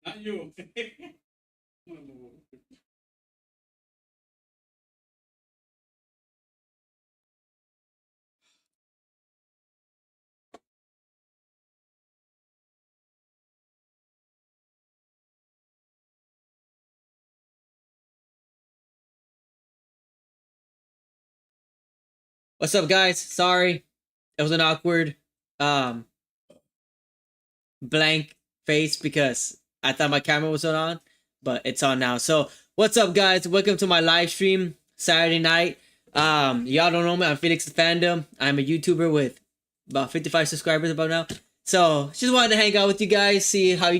Not you. What's up, guys? Sorry, it was an awkward um blank face because I thought my camera was on, but it's on now. So, what's up, guys? Welcome to my live stream Saturday night. Y'all don't know me. I'm Felix the FANDOM. I'm a YouTuber with about 55 subscribers about now. So, just wanted to hang out with you guys, see how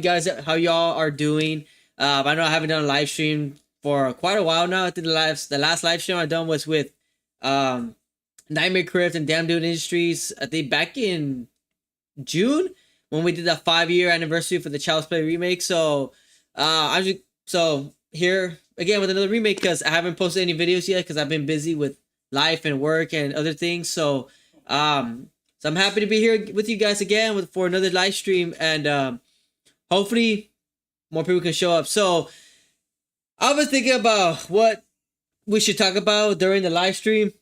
how y'all are doing. I know I haven't done a live stream for quite a while now. I think the last live stream I done was with Nightmare Crypt and Damn Dude Industries. I think back in June when we did the 5-year anniversary for the Child's Play remake. So I'm just here again with another remake because I haven't posted any videos yet because I've been busy with life and work and other things. So I'm happy to be here with you guys again for another live stream, and hopefully more people can show up. So I was thinking about what we should talk about during the live stream.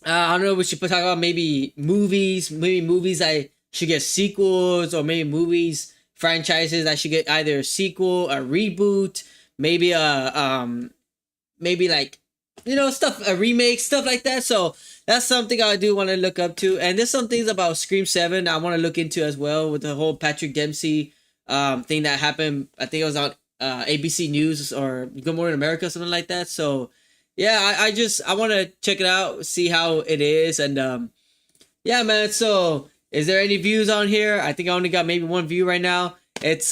I don't know. We should talk about maybe movies I should get sequels, or maybe movies franchises that should get either a sequel, a reboot, maybe maybe like stuff, a remake, stuff like that. So that's something I do want to look up to, and there's some things about Scream 7 I want to look into as well, with the whole Patrick Dempsey thing that happened. I think it was on ABC News or Good Morning America, something like that. So yeah, I want to check it out, see how it is, and yeah, man. So is there any views on here? I think I only got maybe one view right now. It's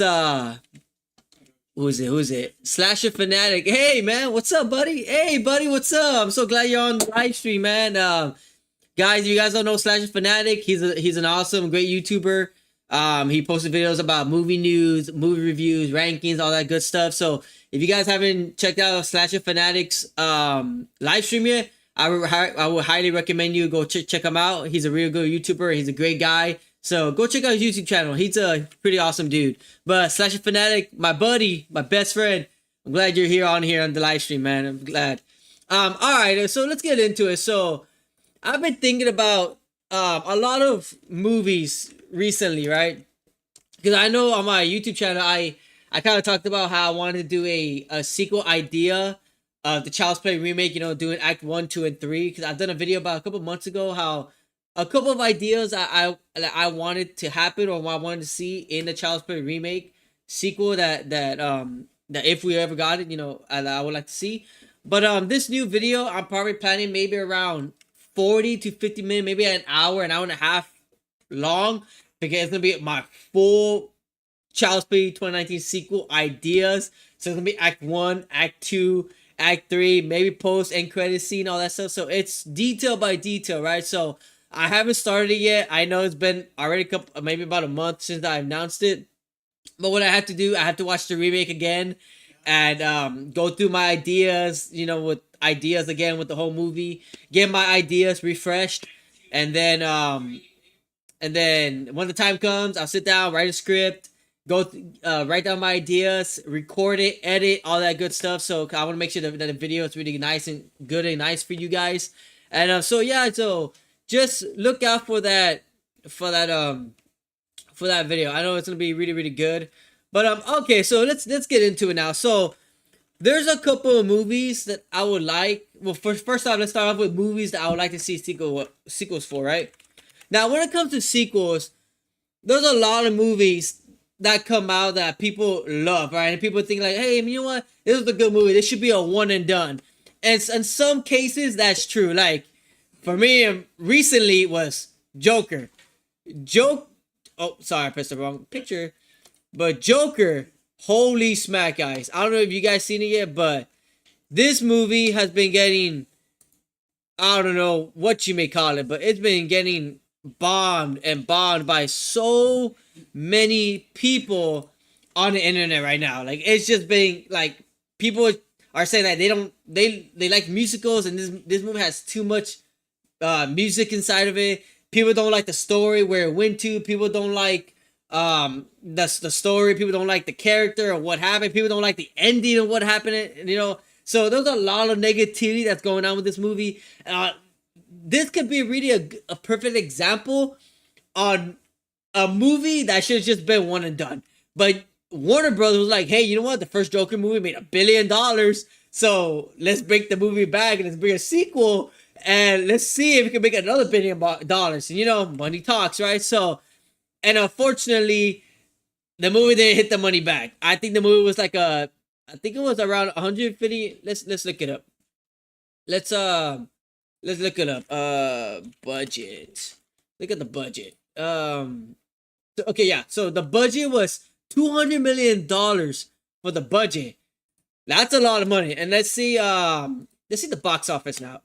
who's it? Slasher Fanatic. Hey man, what's up, buddy? Hey buddy, what's up? I'm so glad you're on the live stream, man. Guys, if you guys don't know Slasher Fanatic, he's an awesome, great YouTuber. He posted videos about movie news, movie reviews, rankings, all that good stuff. So if you guys haven't checked out Slasher Fanatic's live stream yet, I would highly recommend you go check him out. He's a real good YouTuber. He's a great guy. So go check out his YouTube channel. He's a pretty awesome dude. But Slasher Fanatic, my buddy, my best friend, I'm glad you're here on the live stream, man. I'm glad. All right, so let's get into it. So I've been thinking about a lot of movies recently, right? Because I know on my YouTube channel, I kind of talked about how I wanted to do a sequel idea of the Child's Play remake, doing Act 1, 2, and 3. Because I've done a video about a couple months ago how a couple of ideas I wanted to happen, or what I wanted to see in the Child's Play remake sequel that if we ever got it, I would like to see. But this new video, I'm probably planning maybe around 40 to 50 minutes, maybe an hour and a half long, because it's gonna be my full Child's Play 2019 sequel ideas. So it's gonna be Act 1, Act 2, Act 3, maybe post end credit scene, all that stuff. So it's detail by detail, right? So I haven't started it yet. I know it's been already maybe about a month since I announced it. But what I have to do, I have to watch the remake again and go through my ideas, with ideas again with the whole movie, get my ideas refreshed, and then when the time comes, I'll sit down, write a script, write down my ideas, record it, edit, all that good stuff. So I want to make sure that the video is really nice and good and nice for you guys. And so just look out for that video. I know it's gonna be really, really good. But okay, so let's get into it now. So there's a couple of movies that I would like. Well, first off, let's start off with movies that I would like to see sequels for, right? Now, when it comes to sequels, there's a lot of movies that come out that people love, right? And people think like, hey, you know what? This is a good movie. This should be a one and done. And in some cases, that's true. Like, for me, recently was Joker. Oh, sorry, I pressed the wrong picture. But Joker, holy smack, guys. I don't know if you guys seen it yet, but this movie has been getting, I don't know what you may call it, but it's been getting bombed and bombed by so many people on the internet right now. Like it's just being like people are saying that they like musicals, and this movie has too much music inside of it. People don't like the story where it went to. People don't like the story. People don't like the character or what happened. People don't like the ending of what happened. You know, so there's a lot of negativity that's going on with this movie. This could be really a perfect example on a movie that should have just been one and done. But Warner Brothers was like, hey, you know what? The first Joker movie made $1 billion. So let's break the movie back and let's bring a sequel. And let's see if we can make another $1 billion. And you know, money talks, right? So, and unfortunately, the movie didn't hit the money back. I think the movie was like I think it was around 150. Let's look it up. Let's look it up. Budget. Look at the budget. Okay, yeah. So the budget was $200 million for the budget. That's a lot of money. And let's see the box office now.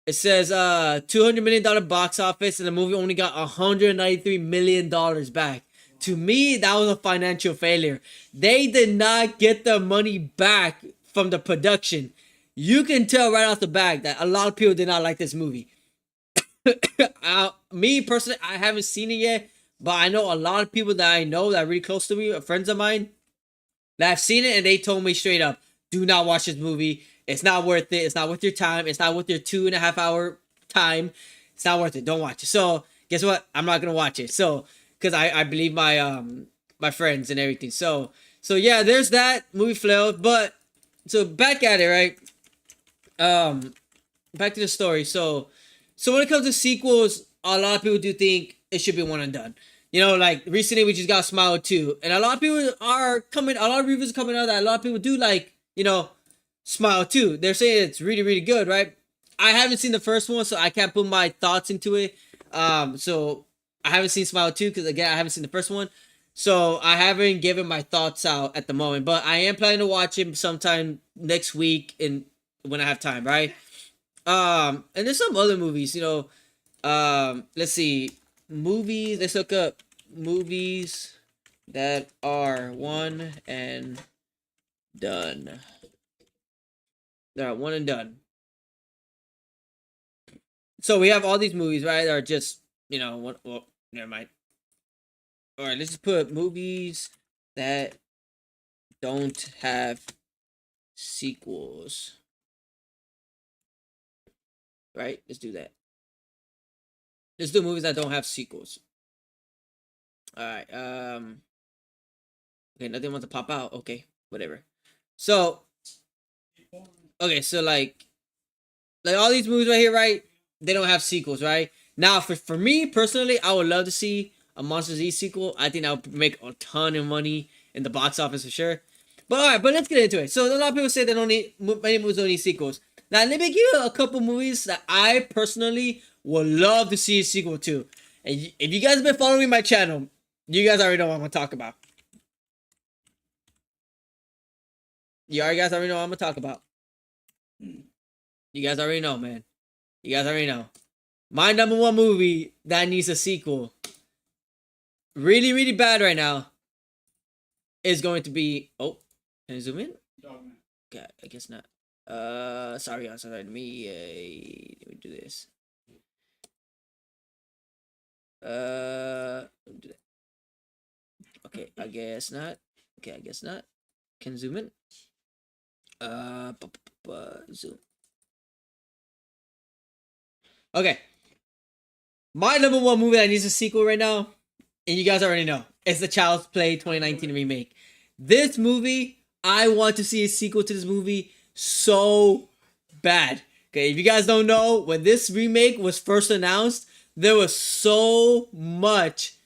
It says $200 million box office, and the movie only got $193 million back. To me, that was a financial failure. They did not get the money back from the production. You can tell right off the bat that a lot of people did not like this movie. Me personally, I haven't seen it yet, but I know a lot of people that I know that are really close to me, friends of mine, that have seen it, and they told me straight up, do not watch this movie. It's not worth it. It's not worth your time. It's not worth your 2.5 hour time. It's not worth it. Don't watch it. So guess what? I'm not gonna watch it. So because I believe my my friends and everything. So yeah, there's that movie failed. But so back at it, right? Back to the story. So when it comes to sequels, a lot of people do think it should be one and done. You know, like recently we just got Smile 2, and a lot of people a lot of reviews are coming out that a lot of people do like, you know, Smile 2. They're saying it's really, really good, right? I haven't seen the first one, so I can't put my thoughts into it. So I haven't seen Smile 2 because, again, I haven't seen the first one. So I haven't given my thoughts out at the moment. But I am planning to watch it sometime next week when I have time, right? And there's some other movies, you know. Let's see. Movies. Let's look up movies that are one and done. They're one and done. So we have all these movies, right? That are just, you know, well, never mind. All right, let's just put movies that don't have sequels. Right? Let's do that. Let's do movies that don't have sequels. All right. Okay, nothing wants to pop out. Okay, whatever. So, okay, so like all these movies right here, right? They don't have sequels, right? Now, for me personally, I would love to see a Monsters Inc. sequel. I think that would make a ton of money in the box office for sure. But all right, but let's get into it. So a lot of people say that many movies don't need sequels. Now let me give you a couple movies that I personally would love to see a sequel to. And if you guys have been following my channel, you guys already know what I'm gonna talk about. You guys already know what I'm gonna talk about. You guys already know, man. You guys already know. My number one movie that needs a sequel, really, really bad right now, is going to be... Oh, can I zoom in? Okay, I guess not. Sorry. Let me do this. Do that. Okay, I guess not. Can zoom in? Zoom. Okay. My number one movie that needs a sequel right now, and you guys already know, it's the Child's Play 2019 remake. This movie, I want to see a sequel to this movie so bad. Okay, if you guys don't know, when this remake was first announced, there was so much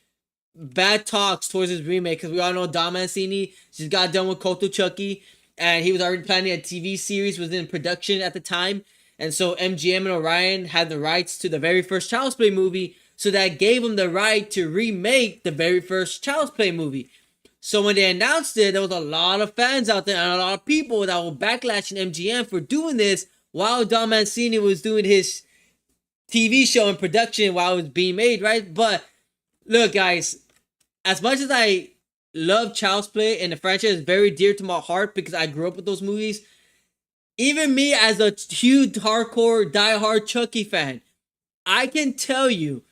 bad talks towards this remake because we all know Don Mancini just got done with Koto Chucky, and he was already planning a TV series, was in production at the time. And so MGM and Orion had the rights to the very first Child's Play movie, so that gave them the right to remake the very first Child's Play movie. So when they announced it, there was a lot of fans out there and a lot of people that were backlashing MGM for doing this while Don Mancini was doing his TV show in production while it was being made, right? But look, guys, as much as I love Child's Play and the franchise is very dear to my heart because I grew up with those movies, even me as a huge hardcore diehard Chucky fan, I can tell you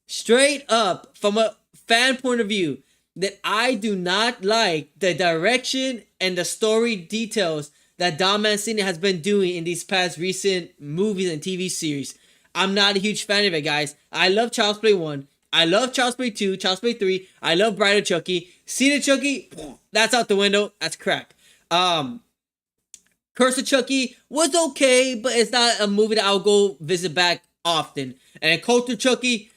straight up from a fan point of view that I do not like the direction and the story details that Don Mancini has been doing in these past recent movies and TV series. I'm not a huge fan of it, guys. I love Child's Play 1. I love Child's Play 2, Child's Play 3. I love Bride of Chucky. Seed of Chucky, that's out the window. That's crap. Curse of Chucky was okay, but it's not a movie that I'll go visit back often. And Cult of Chucky,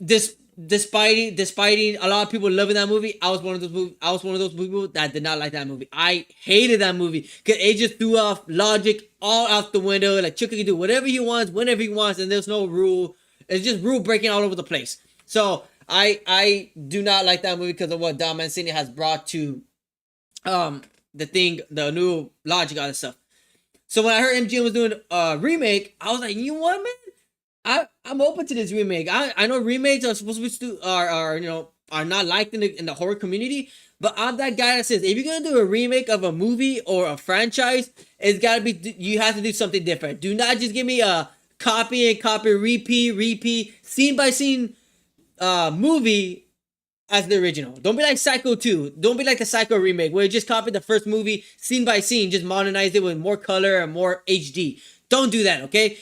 despite a lot of people loving that movie, I was one of those people that did not like that movie. I hated that movie because it just threw off logic all out the window. Like Chucky can do whatever he wants, whenever he wants, and there's no rule. It's just rule breaking all over the place. So I do not like that movie because of what Don Mancini has brought to the new logic, all that stuff. So when I heard MGM was doing a remake, I was like, you know what, man? I'm open to this remake. I know remakes are supposed to be are not liked in the horror community, but I'm that guy that says if you're gonna do a remake of a movie or a franchise, it's gotta be, you have to do something different. Do not just give me a copy, repeat, scene by scene movie as the original. Don't be like Psycho 2. Don't be like the Psycho remake where you just copied the first movie scene by scene, just modernized it with more color and more HD. Don't do that, okay?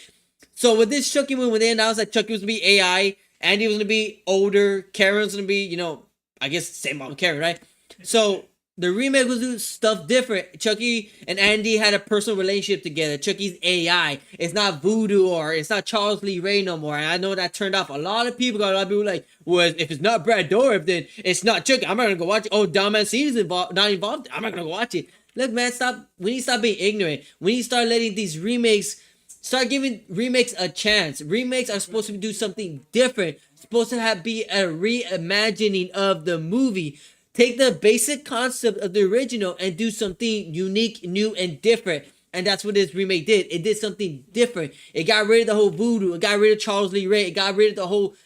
So with this Chucky movie, when they announced that Chucky was gonna be AI, Andy was gonna be older, Karen was gonna be, I guess same mom Karen, right? So the remake was doing stuff different. Chucky and Andy had a personal relationship together. Chucky's AI. It's not voodoo or it's not Charles Lee Ray no more. And I know that turned off a lot of people. A lot of people like, well, if it's not Brad Dourif, then it's not Chucky. I'm not gonna go watch it. Oh, Don Mancini's not involved. I'm not gonna go watch it. Look, man, stop. We need to stop being ignorant. We need to start letting these remakes, start giving remakes a chance. Remakes are supposed to do something different. Supposed to be a reimagining of the movie. Take the basic concept of the original and do something unique, new, and different. And that's what this remake did. It did something different. It got rid of the whole voodoo. It got rid of Charles Lee Ray. It got rid of the whole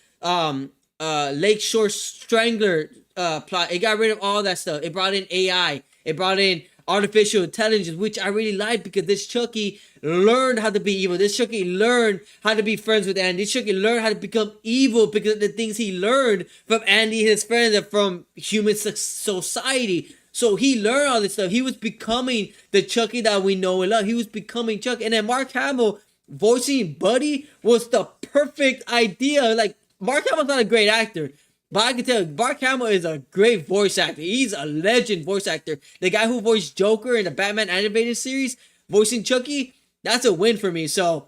Lakeshore Strangler plot. It got rid of all that stuff. It brought in AI. It brought in artificial intelligence, which I really like because this Chucky learned how to be evil. This Chucky learned how to be friends with Andy. This Chucky learned how to become evil because of the things he learned from Andy and his friends and from human society. So he learned all this stuff. He was becoming the Chucky that we know and love. He was becoming Chucky. And then Mark Hamill voicing Buddy was the perfect idea. Like, Mark Hamill's not a great actor, but I can tell you, Mark Hamill is a great voice actor. He's a legend voice actor. The guy who voiced Joker in the Batman animated series, voicing Chucky, that's a win for me. So,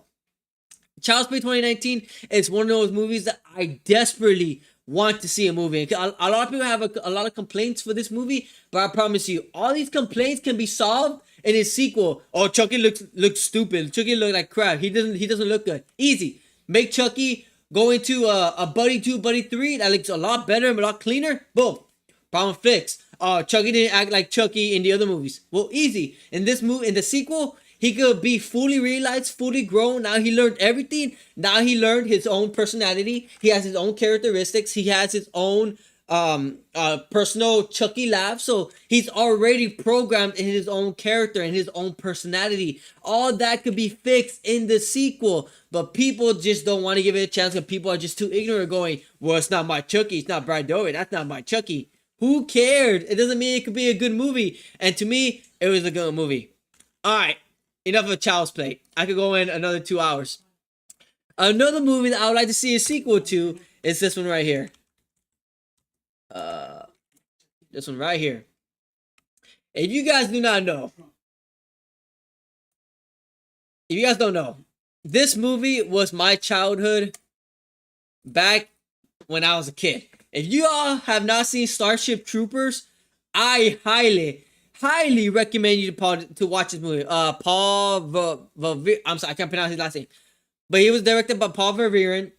Child's Play 2019 is one of those movies that I desperately want to see a movie. A lot of people have a lot of complaints for this movie, but I promise you, all these complaints can be solved in his sequel. Oh, Chucky looks stupid. Chucky looks like crap. He doesn't look good. Easy. Make Chucky go into a Buddy 2, Buddy 3 that looks a lot better and a lot cleaner. Boom. Problem fixed. Chucky didn't act like Chucky in the other movies. Well, easy. In this movie, in the sequel, he could be fully realized, fully grown. Now he learned everything. Now he learned his own personality. He has his own characteristics. He has his own personal Chucky laugh. So he's already programmed in his own character and his own personality. All that could be fixed in the sequel. But people just don't want to give it a chance because people are just too ignorant going, well, it's not my Chucky. It's not Brad Dourif. That's not my Chucky. Who cared? It doesn't mean it could be a good movie. And to me, it was a good movie. All right. Enough of Child's Play. I could go in another 2 hours. Another movie that I would like to see a sequel to is this one right here. This one right here. If you guys do not know, if you guys don't know, this movie was my childhood back when I was a kid. If you all have not seen Starship Troopers, I highly recommend you to watch this movie. I'm sorry, I can't pronounce his last name, but he was directed by Paul Verhoeven,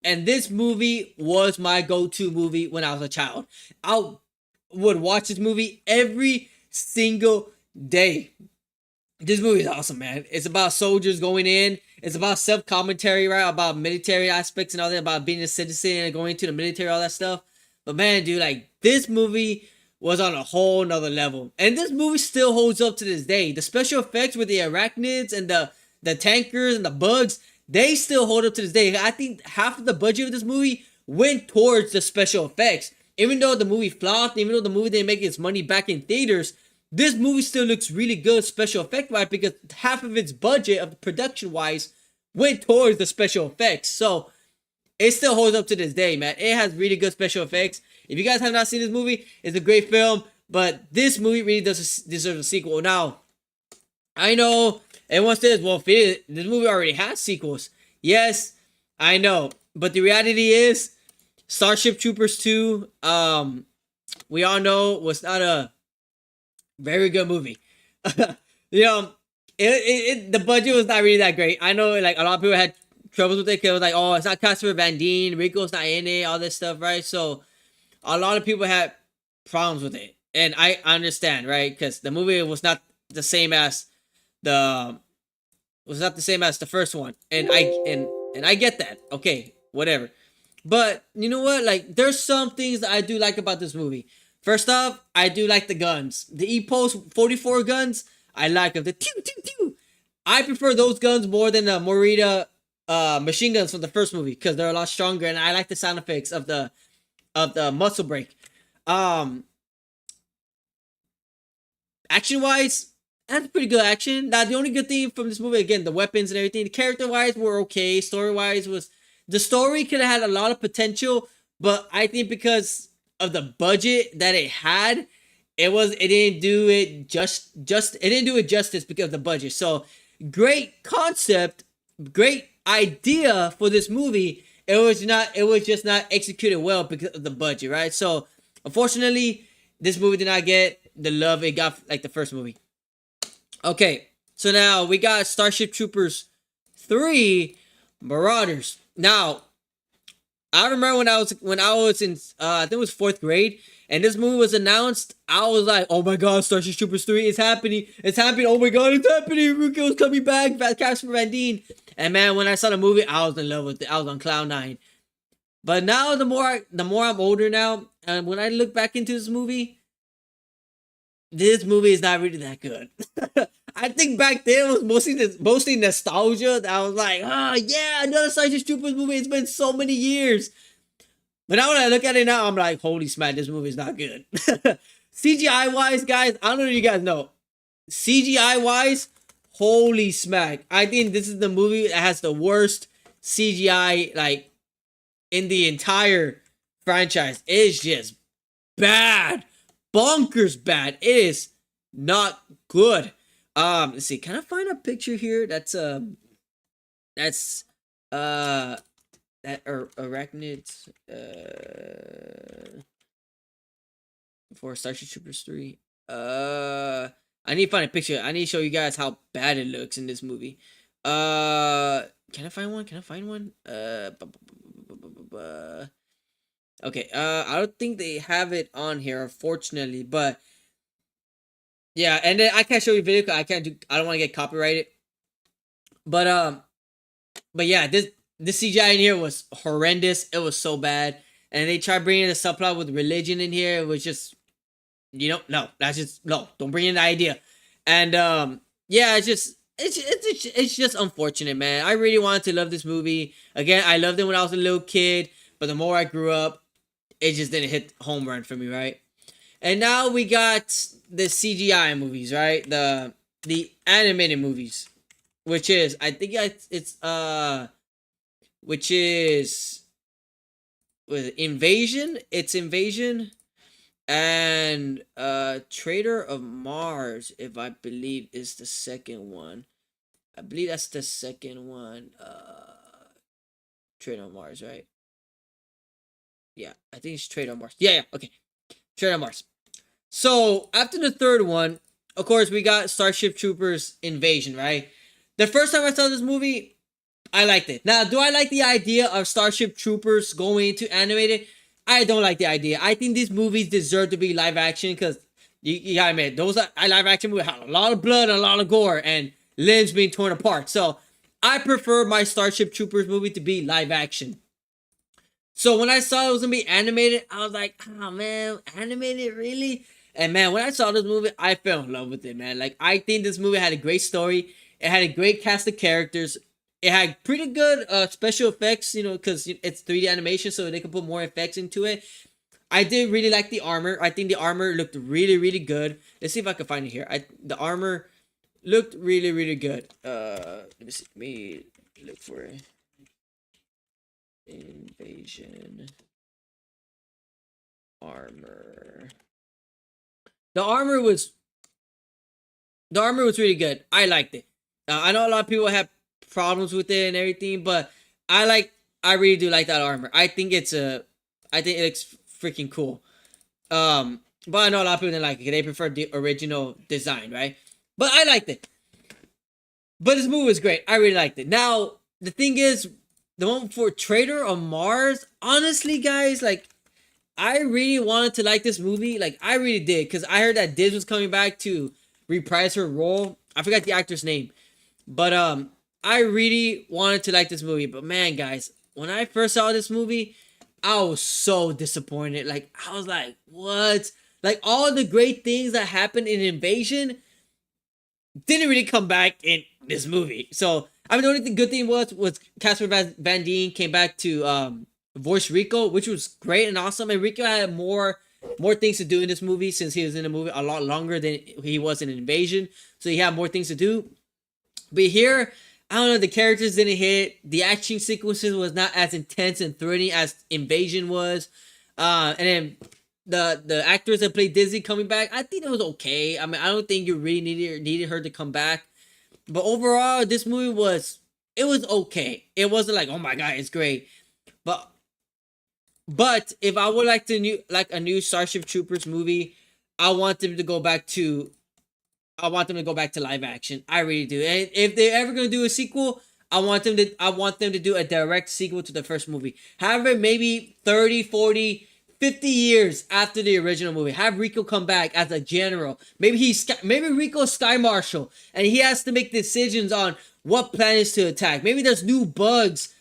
and this movie was my go-to movie when I was a child. I would watch this movie every single day. This movie is awesome, man. It's about soldiers going in It's about self-commentary, right? About military aspects and all that, about being a citizen and going to the military, all that stuff. But man, dude, like this movie was on a whole nother level. And this movie still holds up to this day. The special effects with the arachnids and the tankers and the bugs, they still hold up to this day. I think half of the budget of this movie went towards the special effects. Even though the movie flopped, even though the movie didn't make its money back in theaters, this movie still looks really good special effect wise because half of its budget of production wise went towards the special effects. So it still holds up to this day, man. It has really good special effects. If you guys have not seen this movie, it's a great film, but this movie really does deserve a sequel. Now, I know everyone says, well, this movie already has sequels. Yes, I know, but the reality is Starship Troopers 2, we all know was not a very good movie. You know, the budget was not really that great. I know, like, a lot of people had troubles with it because it was like, oh, it's not Casper Van Dien, Rico's not in it, all this stuff, right? So a lot of people had problems with it, and I understand, right? Because the movie was not the same as the first one, and I get that. Okay, whatever. But you know what? Like, there's some things that I do like about this movie. First off, I do like the guns. The EPOS 44 guns, I like them. The pew pew pew. I prefer those guns more than the Morita machine guns from the first movie because they're a lot stronger, and I like the sound effects of the muscle break. Action wise, that's pretty good action. Now the only good thing from this movie, again, the weapons and everything. The character wise were okay. Story wise the story could have had a lot of potential, but I think because of the budget that it had, it didn't do it justice because of the budget. So great concept, great idea for this movie. It was just not executed well because of the budget, right? So unfortunately, this movie did not get the love it got like the first movie. Okay, so now we got Starship Troopers 3 Marauders. Now, I remember when I was in I think it was 4th grade, and this movie was announced. I was like, oh my god, Starship Troopers 3 is happening. It's happening. Oh my god, it's happening. Rico's coming back. Casper Van Dien. And man, when I saw the movie, I was in love with it. I was on cloud 9. But now the more I'm older now, and when I look back into this movie is not really that good. I think back then it was mostly nostalgia. That I was like, oh yeah, another Starship Troopers movie. It's been so many years. But now when I look at it now, I'm like, holy smack, this movie is not good. CGI wise, guys, I don't know if you guys know. CGI wise, holy smack. I think this is the movie that has the worst CGI like in the entire franchise. It's just bad. Bonkers bad. It is not good. Let's see. Can I find a picture here? That's arachnids for Starship Troopers 3. I need to find a picture. I need to show you guys how bad it looks in this movie. Can I find one? Okay, I don't think they have it on here, unfortunately, but yeah, and then I can't show you video because I don't want to get copyrighted. But yeah, this CGI in here was horrendous. It was so bad, and they tried bringing the subplot with religion in here. It was just, no, don't bring in the idea. And yeah, it's just unfortunate, man. I really wanted to love this movie. Again, I loved it when I was a little kid, but the more I grew up, it just didn't hit home run for me, right? And now we got the CGI movies, right? The animated movies, which is with Invasion. It's Invasion and Trader of Mars, if I believe is the second one. I believe that's the second one. Trader of Mars, right? Yeah, I think it's Trader of Mars. Yeah, okay. Trader of Mars. So, after the third one, of course, we got Starship Troopers Invasion, right? The first time I saw this movie, I liked it. Now, do I like the idea of Starship Troopers going into animated? I don't like the idea. I think these movies deserve to be live action because you gotta admit, those live action movies have a lot of blood and a lot of gore and limbs being torn apart. So, I prefer my Starship Troopers movie to be live action. So when I saw it was gonna be animated, I was like, oh man, animated really? And man, when I saw this movie, I fell in love with it, man. Like I think this movie had a great story. It had a great cast of characters. It had pretty good special effects, because it's 3D animation, so they can put more effects into it. I did really like the armor. I think the armor looked really, really good. Let's see if I can find it here. The armor looked really, really good. Let me see. Let me look for it. Invasion armor. The armor was really good. I liked it. I know a lot of people have problems with it and everything, but I really do like that armor. I think it looks freaking cool. But I know a lot of people didn't like it. They prefer the original design, right? But I liked it. But this movie was great. I really liked it. Now the thing is, the one for Traitor on Mars. Honestly, guys, like I really wanted to like this movie. Like I really did, because I heard that Diz was coming back to reprise her role. I forgot the actor's name, but I really wanted to like this movie. But man, guys, when I first saw this movie, I was so disappointed. Like I was like, what? Like all the great things that happened in Invasion didn't really come back in this movie. So I mean, the only good thing was Casper Van Dien came back to voice Rico, which was great and awesome. And Rico had more things to do in this movie, since he was in the movie a lot longer than he was in Invasion. So he had more things to do. But here, I don't know, the characters didn't hit. The action sequences was not as intense and thrilling as Invasion was. And then the actors that played Dizzy coming back, I think it was okay. I mean, I don't think you really needed her to come back. But overall, this movie was okay. It wasn't like, oh my god, it's great. But if I would like a new Starship Troopers movie, I want them to go back to live action. I really do. And if they're ever gonna do a sequel, I want them to do a direct sequel to the first movie. However, maybe 30, 40, 50 years after the original movie, have Rico come back as a general. Maybe Rico's Sky Marshal, and he has to make decisions on what planets to attack. Maybe there's new bugs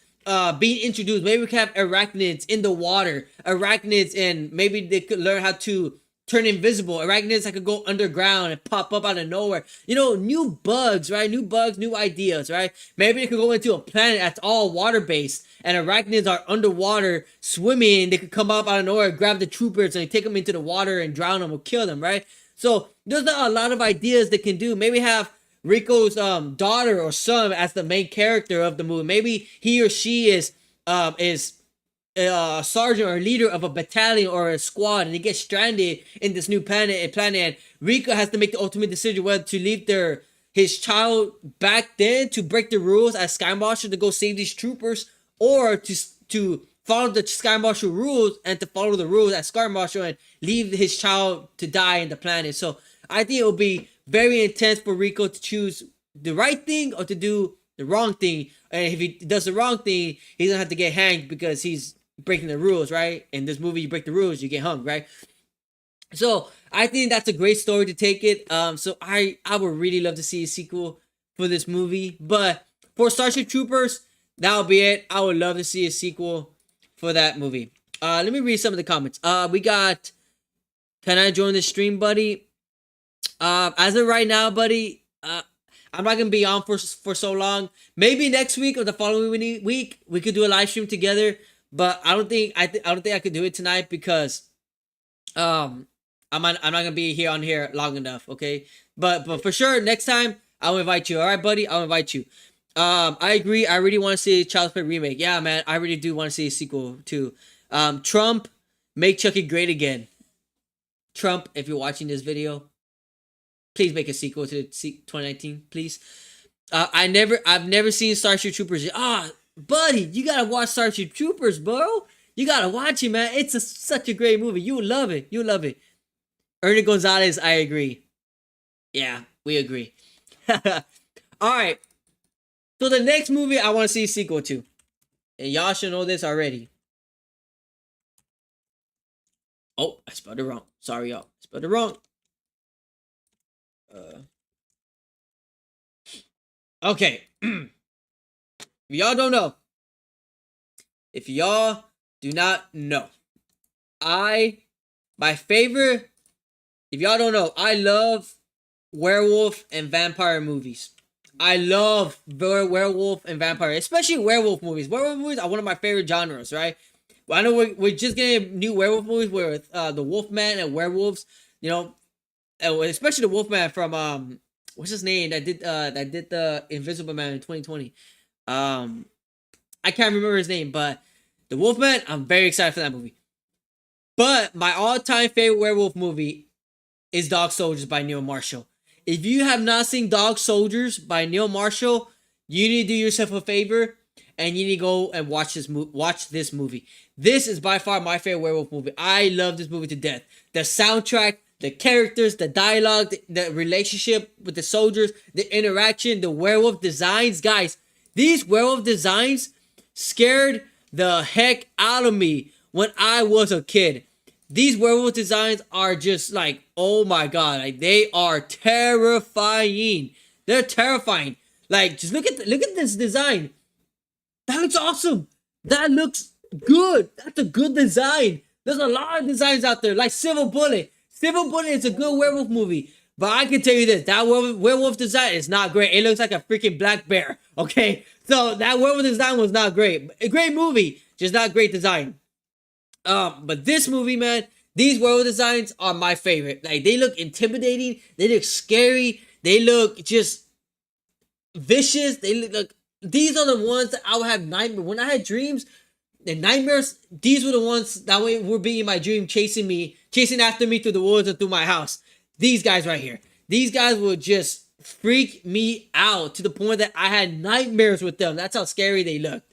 being introduced. Maybe we can have arachnids in the water. Arachnids, and maybe they could learn how to turn invisible. Arachnids that could go underground and pop up out of nowhere. New bugs, right? New bugs, new ideas, right? Maybe they could go into a planet that's all water-based, and arachnids are underwater swimming. They could come up out of nowhere, grab the troopers, and take them into the water and drown them or kill them, right? So there's not a lot of ideas they can do. Maybe have Rico's daughter or son as the main character of the movie. Maybe he or she is a sergeant or a leader of a battalion or a squad, and they get stranded in this new planet, and Rico has to make the ultimate decision whether to leave his child back then to break the rules as Sky Marshal to go save these troopers, or to follow the Sky Marshal rules and to follow the rules as Sky Marshal and leave his child to die in the planet. So I think it will be very intense for Rico to choose the right thing or to do the wrong thing. And if he does the wrong thing, he's gonna have to get hanged because he's breaking the rules, right? In this movie, you break the rules, you get hung, right? So I think that's a great story to take it. So I would really love to see a sequel for this movie. But for Starship Troopers, that'll be it. I would love to see a sequel for that movie. Let me read some of the comments. We got, can I join the stream, buddy? As of right now, buddy, I'm not gonna be on for so long. Maybe next week or the following week we could do a live stream together. But I don't think I could do it tonight because I'm not gonna be here long enough. Okay, but for sure next time I'll invite you. All right, buddy, I'll invite you. I agree. I really want to see a Child's Play remake. Yeah, man, I really do want to see a sequel too. Trump, make Chucky great again. Trump, if you're watching this video, please make a sequel to 2019, please. I've never seen Starship Troopers. Buddy, you gotta watch Starship Troopers, bro. You gotta watch it, man. It's such a great movie. You'll love it. You'll love it. Ernie Gonzalez, I agree. Yeah, we agree. All right. So the next movie I want to see a sequel to, and y'all should know this already. Oh, I spelled it wrong. Sorry, y'all. I spelled it wrong. Okay. if y'all don't know, if y'all do not know, my favorite, if y'all don't know, I love werewolf and vampire movies. I love werewolf and vampire, especially werewolf movies. Werewolf movies are one of my favorite genres, right? Well, I know we're just getting new werewolf movies with the Wolfman and werewolves, you know, especially the Wolfman from what's his name that did the Invisible Man in 2020. I can't remember his name, but the Wolfman, I'm very excited for that movie. But my all-time favorite werewolf movie is Dog Soldiers by Neil Marshall. If you have not seen Dog Soldiers by Neil Marshall, you need to do yourself a favor and you need to go and watch this movie. This is by far my favorite werewolf movie. I love this movie to death. The soundtrack, the characters, the dialogue, the relationship with the soldiers, the interaction, the werewolf designs. Guys, these werewolf designs scared the heck out of me when I was a kid. These werewolf designs are just like, oh my god, like they are terrifying. They're terrifying. Like, just look at this design. That looks awesome. That looks good. That's a good design. There's a lot of designs out there, like Silver Bullet. Silver Bullet is a good werewolf movie. But I can tell you this, that werewolf design is not great. It looks like a freaking black bear, okay? So that werewolf design was not great. A great movie, just not great design. But this movie, man, these werewolf designs are my favorite. Like, they look intimidating. They look scary. They look just vicious. They look like, these are the ones that I would have nightmares. When I had dreams and nightmares, these were the ones that were being in my dream, chasing after me through the woods and through my house. These guys right here. These guys would just freak me out to the point that I had nightmares with them. That's how scary they looked.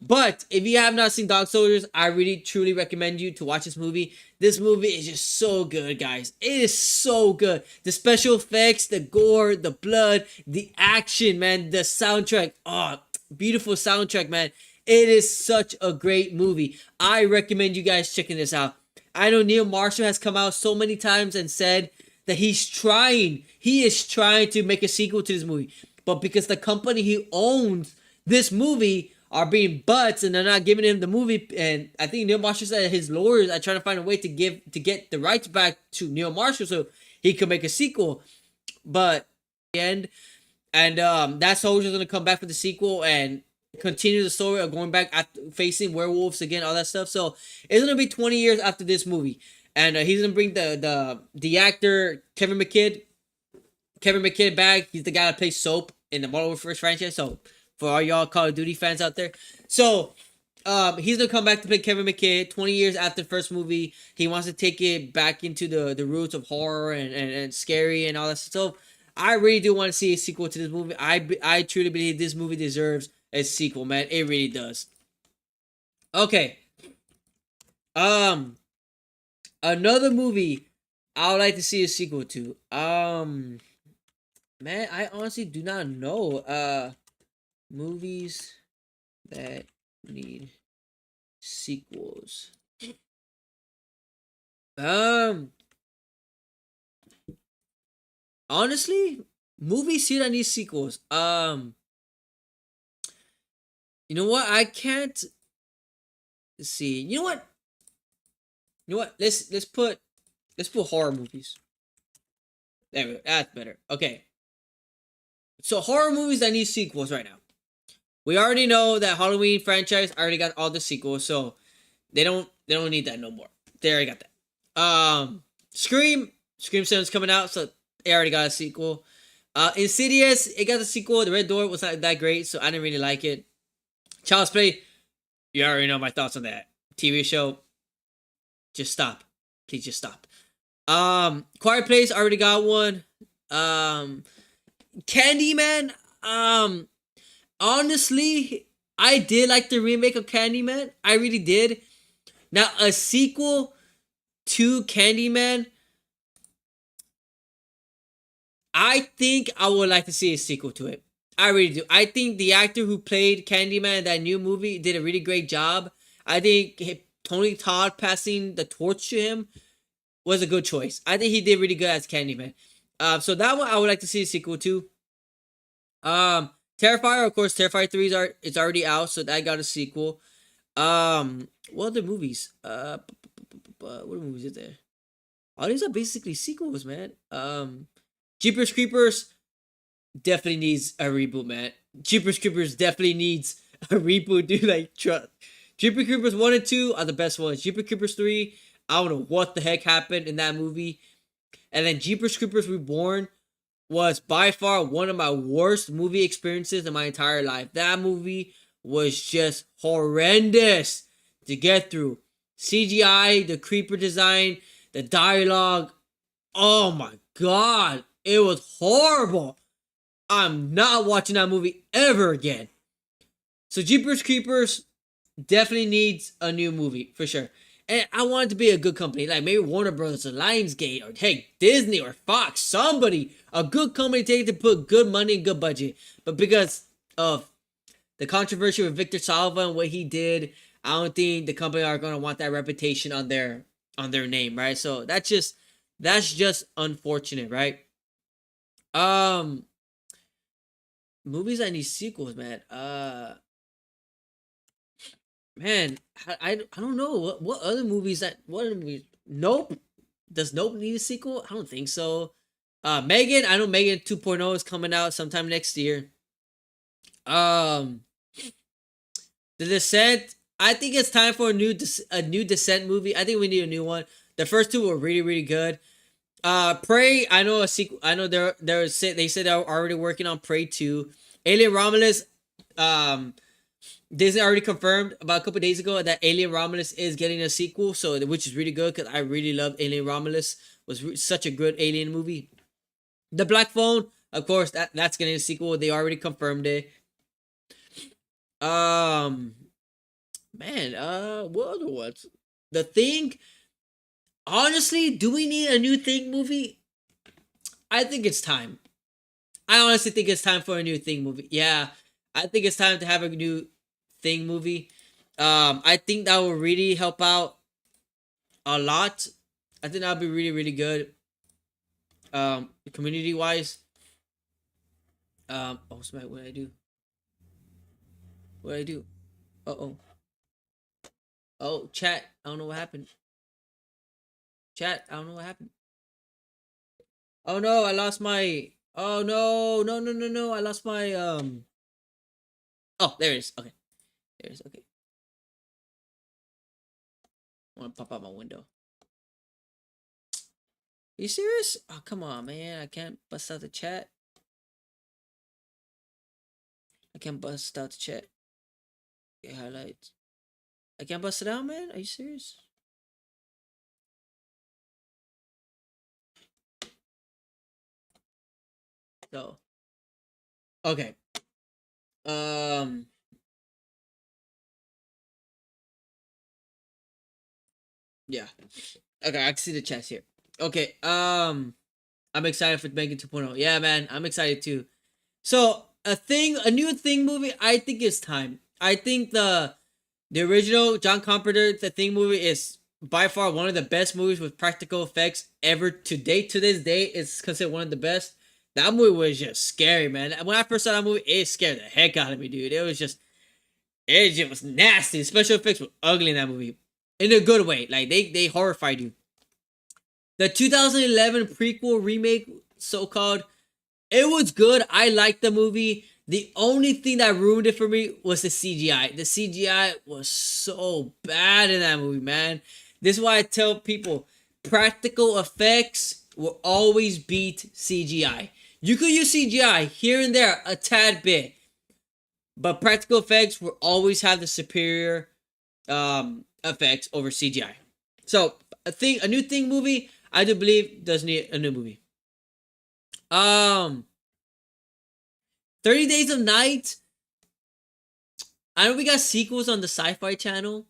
But if you have not seen Dog Soldiers, I really truly recommend you to watch this movie. This movie is just so good, guys. It is so good. The special effects, the gore, the blood, the action, man, the soundtrack. Oh, beautiful soundtrack, man. It is such a great movie. I recommend you guys checking this out. I know Neil Marshall has come out so many times and said that he is trying to make a sequel to this movie. But because the company he owns this movie are being butts and they're not giving him the movie, and I think Neil Marshall said his lawyers are trying to find a way to get the rights back to Neil Marshall so he could make a sequel. But the end, and that soldier's gonna come back for the sequel and continue the story of going back facing werewolves again, all that stuff. So it's gonna be 20 years after this movie, and he's gonna bring the actor Kevin McKidd back. He's the guy that plays Soap in the Modern Warfare franchise. So for all y'all Call of Duty fans out there, so he's gonna come back to play Kevin McKidd 20 years after the first movie. He wants to take it back into the roots of horror and scary and all that stuff. So I really do want to see a sequel to this movie. I truly believe this movie deserves a sequel, man. It really does. Okay. Another movie I would like to see a sequel to. Man, I honestly do not know. Movies that need sequels. Honestly, movies here that need sequels. You know what? I can't see. You know what? Let's put horror movies. There we go. That's better. Okay. So horror movies that need sequels right now. We already know that Halloween franchise already got all the sequels, so they don't need that no more. They already got that. Scream 7 is coming out, so they already got a sequel. Insidious, it got a sequel. The Red Door was not that great, so I didn't really like it. Child's Play, you already know my thoughts on that. TV show, just stop. Please just stop. Quiet Place already got one. Candyman, honestly, I did like the remake of Candyman. I really did. Now, a sequel to Candyman, I think I would like to see a sequel to it. I really do. I think the actor who played Candyman in that new movie did a really great job. I think Tony Todd passing the torch to him was a good choice. I think he did really good as Candyman. So that one I would like to see a sequel to. Terrifier, of course, Terrifier 3 it's already out, so that got a sequel. What other movies? What movies is there? All these are basically sequels, man. Jeepers Creepers definitely needs a reboot, man. Jeepers Creepers definitely needs a reboot, dude. Like, Jeepers Creepers 1 and 2 are the best ones. Jeepers Creepers 3, I don't know what the heck happened in that movie. And then Jeepers Creepers Reborn was by far one of my worst movie experiences in my entire life. That movie was just horrendous to get through. CGI, the creeper design, the dialogue. Oh my god, it was horrible. I'm not watching that movie ever again. So Jeepers Creepers definitely needs a new movie for sure. And I want it to be a good company, like maybe Warner Brothers or Lionsgate or hey Disney or Fox, somebody, a good company to put good money and good budget. But because of the controversy with Victor Salva and what he did, I don't think the company are gonna want that reputation on their name, right? So that's just unfortunate, right? Movies that need sequels, man. Man, I don't know what other movies Nope. Does Nope need a sequel? I don't think so. Megan, I know Megan 2.0 is coming out sometime next year. The Descent, I think it's time for a new Descent movie. I think we need a new one. The first two were really really good. Prey, I know a sequel. I know they said they're already working on Prey 2. Alien Romulus, Disney already confirmed about a couple days ago that Alien Romulus is getting a sequel, so which is really good because I really love Alien Romulus. Was such a good alien movie. The Black Phone, of course, that's getting a sequel. They already confirmed it. Man, what other ones? The Thing. Honestly, do we need a new Thing movie? I think it's time. I honestly think it's time for a new Thing movie. Yeah, I think it's time to have a new Thing movie. I think that will really help out a lot. I think that'll be really really good. Community wise. Oh smack, what did I do? What did I do? Oh. Oh, chat. I don't know what happened. Chat. I don't know what happened. Oh no, I lost my. Oh no! I lost my Oh, there it is. Okay, there it is. Okay. I want to pop out my window. Are you serious? Oh, come on, man. I can't bust out the chat. I can't bust out the chat. Okay, highlights. I can't bust it out, man. Are you serious? So, okay. Yeah. Okay, I can see the chest here. Okay. I'm excited for Megan 2.0. Yeah, man. I'm excited too. So, a new Thing movie, I think it's time. I think the original John Carpenter The Thing movie is by far one of the best movies with practical effects ever to date. To this day, it's considered one of the best. That movie was just scary, man. When I first saw that movie, it scared the heck out of me, dude. It just was nasty. The special effects were ugly in that movie, in a good way. Like they horrified you. The 2011 prequel remake, so called, it was good. I liked the movie. The only thing that ruined it for me was the CGI. The CGI was so bad in that movie, man. This is why I tell people practical effects will always beat CGI. You could use CGI here and there a tad bit, but practical effects will always have the superior effects over CGI. So a new Thing movie, I do believe does need a new movie. 30 Days of Night. I know we got sequels on the Sci-Fi Channel.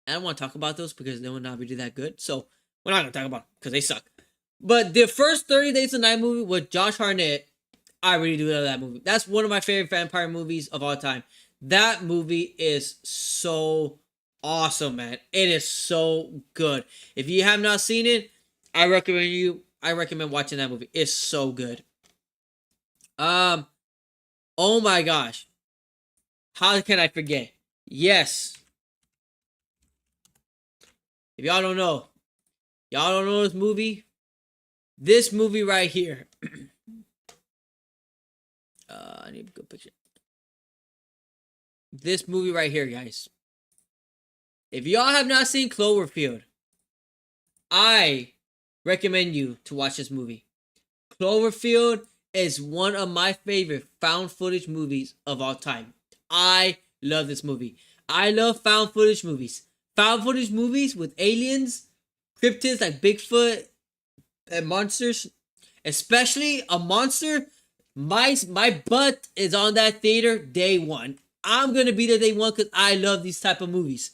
I don't want to talk about those because they will not be that good. So we're not gonna talk about them because they suck. But the first 30 Days of Night movie with Josh Hartnett, I really do love that movie. That's one of my favorite vampire movies of all time. That movie is so awesome, man. It is so good. If you have not seen it, I recommend watching that movie. It's so good. Oh my gosh. How can I forget? Yes. If y'all don't know this movie. This movie right here. I need a good picture. This movie right here, guys. If y'all have not seen Cloverfield, I recommend you to watch this movie. Cloverfield is one of my favorite found footage movies of all time. I love this movie. I love found footage movies. Found footage movies with aliens, cryptids like Bigfoot and monsters, especially a monster. My butt is on that theater day one. I'm gonna be there day one because I love these type of movies.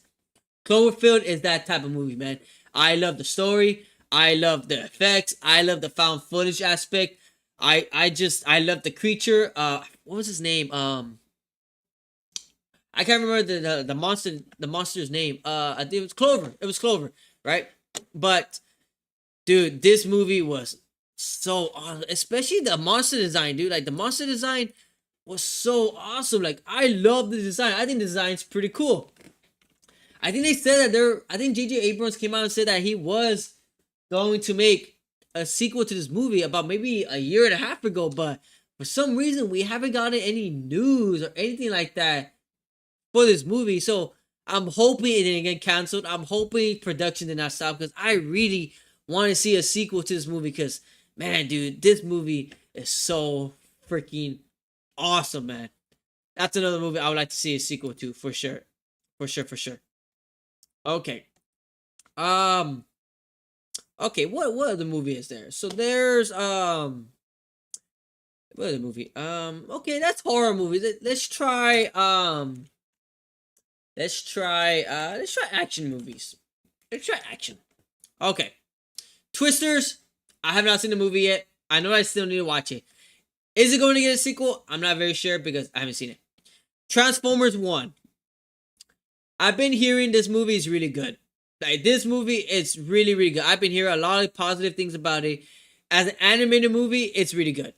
Cloverfield is that type of movie, man. I love the story. I love the effects. I love the found footage aspect. I love the creature. What was his name? I can't remember the monster's name. I think it was Clover. It was Clover, right? But dude, this movie was so awesome, especially the monster design, dude. Like the monster design was so awesome. Like I love the design. I think the design's pretty cool. I think they said that I think J.J. Abrams came out and said that he was going to make a sequel to this movie about maybe a year and a half ago, but for some reason we haven't gotten any news or anything like that for this movie. So I'm hoping it didn't get canceled. I'm hoping production did not stop because I really want to see a sequel to this movie because, man, dude, this movie is so freaking awesome, man. That's another movie I would like to see a sequel to for sure. For sure, for sure. Okay. Um. Okay. What other movie is there? So there's what other movie? Okay, that's horror movies. Let's try let's try action movies. Let's try action. Okay. Twisters. I have not seen the movie yet. I know I still need to watch it. Is it going to get a sequel? I'm not very sure because I haven't seen it. Transformers 1. I've been hearing this movie is really good. Like this movie is really, really good. I've been hearing a lot of positive things about it. As an animated movie, it's really good.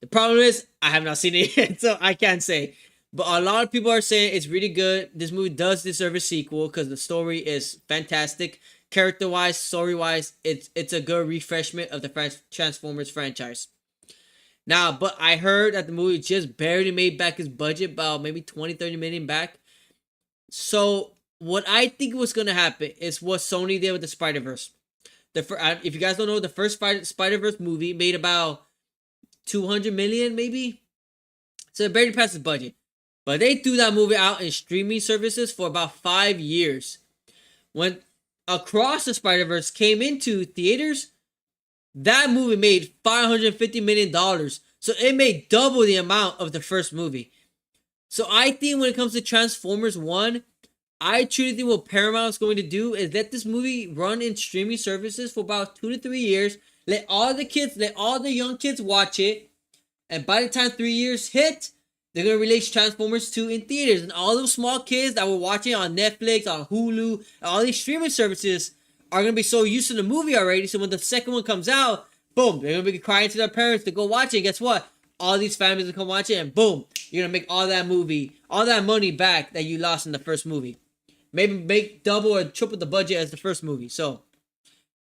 The problem is I have not seen it yet, so I can't say. But a lot of people are saying it's really good. This movie does deserve a sequel because the story is fantastic. Character-wise, story-wise, it's a good refreshment of the Transformers franchise. Now, but I heard that the movie just barely made back its budget, about maybe 20-30 million back. So what I think was gonna happen is what Sony did with the Spider-Verse. If you guys don't know, the first Spider-Verse movie made about 200 million, maybe. So it barely passed its budget. But they threw that movie out in streaming services for about 5 years. When Across the Spider-Verse came into theaters, that movie made $550 million. So it made double the amount of the first movie. So I think when it comes to Transformers 1, I truly think what Paramount is going to do is let this movie run in streaming services for about 2 to 3 years. Let all the young kids watch it. And by the time 3 years hit, they're going to release Transformers 2 in theaters. And all those small kids that were watching on Netflix, on Hulu, and all these streaming services are going to be so used to the movie already. So when the second one comes out, boom, they're going to be crying to their parents to go watch it. And guess what? All these families will come watch it. And boom, you're going to make all that money back that you lost in the first movie. Maybe make double or triple the budget as the first movie. So,